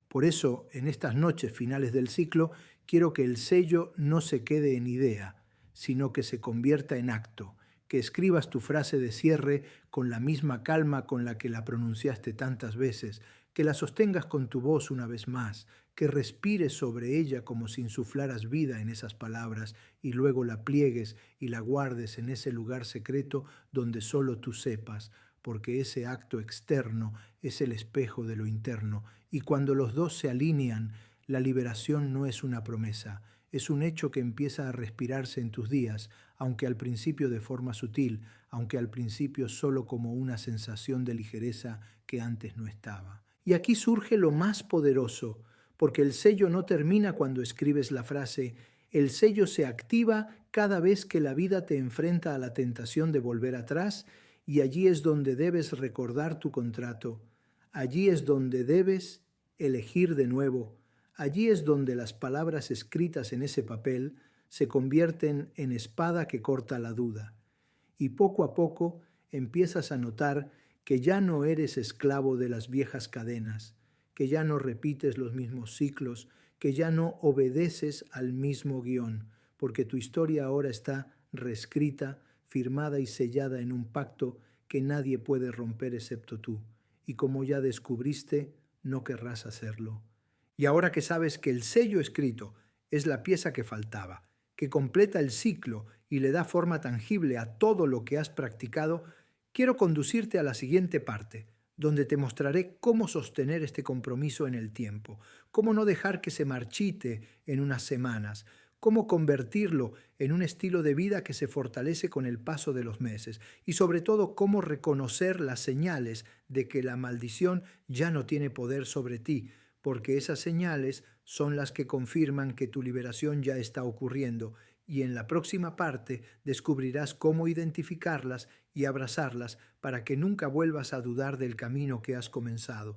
Por eso, en estas noches finales del ciclo, quiero que el sello no se quede en idea, sino que se convierta en acto, que escribas tu frase de cierre con la misma calma con la que la pronunciaste tantas veces, que la sostengas con tu voz una vez más, que respires sobre ella como si insuflaras vida en esas palabras y luego la pliegues y la guardes en ese lugar secreto donde solo tú sepas, porque ese acto externo es el espejo de lo interno, y cuando los dos se alinean, la liberación no es una promesa, es un hecho que empieza a respirarse en tus días, aunque al principio de forma sutil, aunque al principio solo como una sensación de ligereza que antes no estaba. Y aquí surge lo más poderoso, porque el sello no termina cuando escribes la frase, el sello se activa cada vez que la vida te enfrenta a la tentación de volver atrás, y allí es donde debes recordar tu contrato, allí es donde debes elegir de nuevo, allí es donde las palabras escritas en ese papel se convierten en espada que corta la duda. Y poco a poco empiezas a notar que ya no eres esclavo de las viejas cadenas, que ya no repites los mismos ciclos, que ya no obedeces al mismo guión, porque tu historia ahora está reescrita, firmada y sellada en un pacto que nadie puede romper excepto tú. Y como ya descubriste, no querrás hacerlo. Y ahora que sabes que el sello escrito es la pieza que faltaba, que completa el ciclo y le da forma tangible a todo lo que has practicado, quiero conducirte a la siguiente parte, donde te mostraré cómo sostener este compromiso en el tiempo, cómo no dejar que se marchite en unas semanas, cómo convertirlo en un estilo de vida que se fortalece con el paso de los meses y sobre todo cómo reconocer las señales de que la maldición ya no tiene poder sobre ti, porque esas señales son las que confirman que tu liberación ya está ocurriendo, y en la próxima parte descubrirás cómo identificarlas y abrazarlas para que nunca vuelvas a dudar del camino que has comenzado.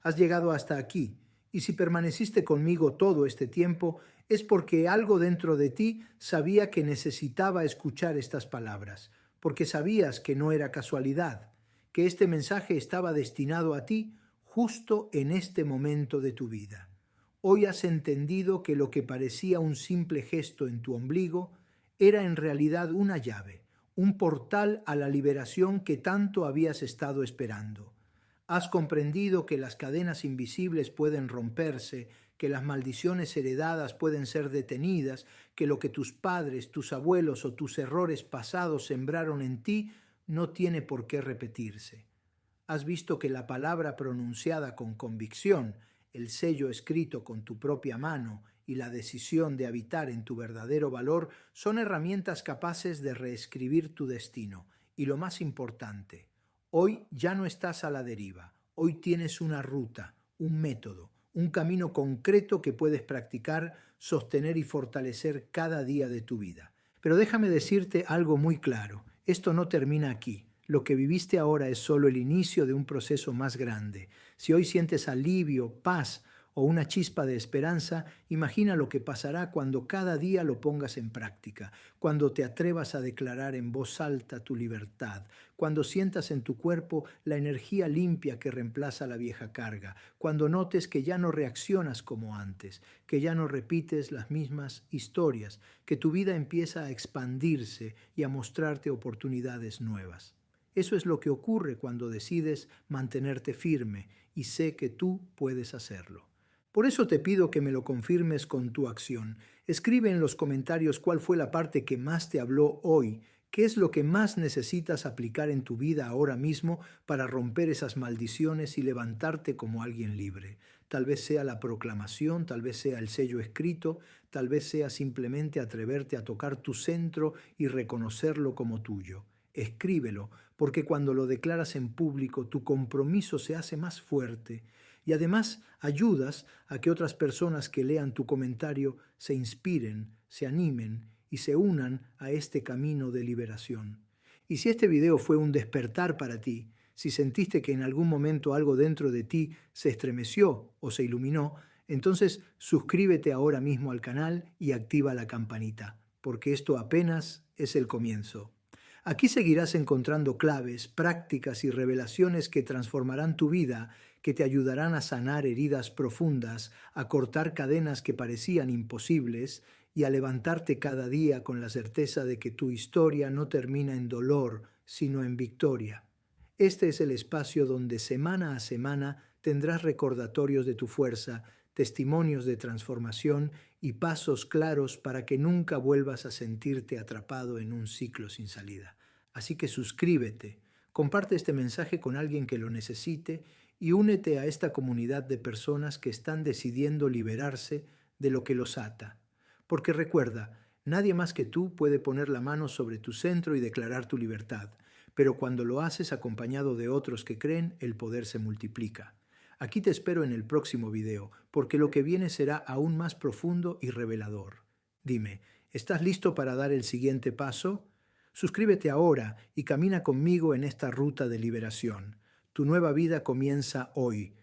Has llegado hasta aquí, y si permaneciste conmigo todo este tiempo, es porque algo dentro de ti sabía que necesitaba escuchar estas palabras, porque sabías que no era casualidad, que este mensaje estaba destinado a ti justo en este momento de tu vida. Hoy has entendido que lo que parecía un simple gesto en tu ombligo era en realidad una llave, un portal a la liberación que tanto habías estado esperando. Has comprendido que las cadenas invisibles pueden romperse, que las maldiciones heredadas pueden ser detenidas, que lo que tus padres, tus abuelos o tus errores pasados sembraron en ti no tiene por qué repetirse. Has visto que la palabra pronunciada con convicción, el sello escrito con tu propia mano y la decisión de habitar en tu verdadero valor son herramientas capaces de reescribir tu destino. Y lo más importante, hoy ya no estás a la deriva, hoy tienes una ruta, un método, un camino concreto que puedes practicar, sostener y fortalecer cada día de tu vida. Pero déjame decirte algo muy claro, esto no termina aquí. Lo que viviste ahora es solo el inicio de un proceso más grande. Si hoy sientes alivio, paz o una chispa de esperanza, imagina lo que pasará cuando cada día lo pongas en práctica, cuando te atrevas a declarar en voz alta tu libertad, cuando sientas en tu cuerpo la energía limpia que reemplaza la vieja carga, cuando notes que ya no reaccionas como antes, que ya no repites las mismas historias, que tu vida empieza a expandirse y a mostrarte oportunidades nuevas. Eso es lo que ocurre cuando decides mantenerte firme y sé que tú puedes hacerlo. Por eso te pido que me lo confirmes con tu acción. Escribe en los comentarios cuál fue la parte que más te habló hoy, qué es lo que más necesitas aplicar en tu vida ahora mismo para romper esas maldiciones y levantarte como alguien libre. Tal vez sea la proclamación, tal vez sea el sello escrito, tal vez sea simplemente atreverte a tocar tu centro y reconocerlo como tuyo. Escríbelo, porque cuando lo declaras en público, tu compromiso se hace más fuerte y además ayudas a que otras personas que lean tu comentario se inspiren, se animen y se unan a este camino de liberación. Y si este video fue un despertar para ti, si sentiste que en algún momento algo dentro de ti se estremeció o se iluminó, entonces suscríbete ahora mismo al canal y activa la campanita, porque esto apenas es el comienzo. Aquí seguirás encontrando claves, prácticas y revelaciones que transformarán tu vida, que te ayudarán a sanar heridas profundas, a cortar cadenas que parecían imposibles y a levantarte cada día con la certeza de que tu historia no termina en dolor, sino en victoria. Este es el espacio donde semana a semana tendrás recordatorios de tu fuerza, testimonios de transformación y pasos claros para que nunca vuelvas a sentirte atrapado en un ciclo sin salida. Así que suscríbete, comparte este mensaje con alguien que lo necesite y únete a esta comunidad de personas que están decidiendo liberarse de lo que los ata. Porque recuerda, nadie más que tú puede poner la mano sobre tu centro y declarar tu libertad, pero cuando lo haces acompañado de otros que creen, el poder se multiplica. Aquí te espero en el próximo video, porque lo que viene será aún más profundo y revelador. Dime, ¿estás listo para dar el siguiente paso? Suscríbete ahora y camina conmigo en esta ruta de liberación. Tu nueva vida comienza hoy.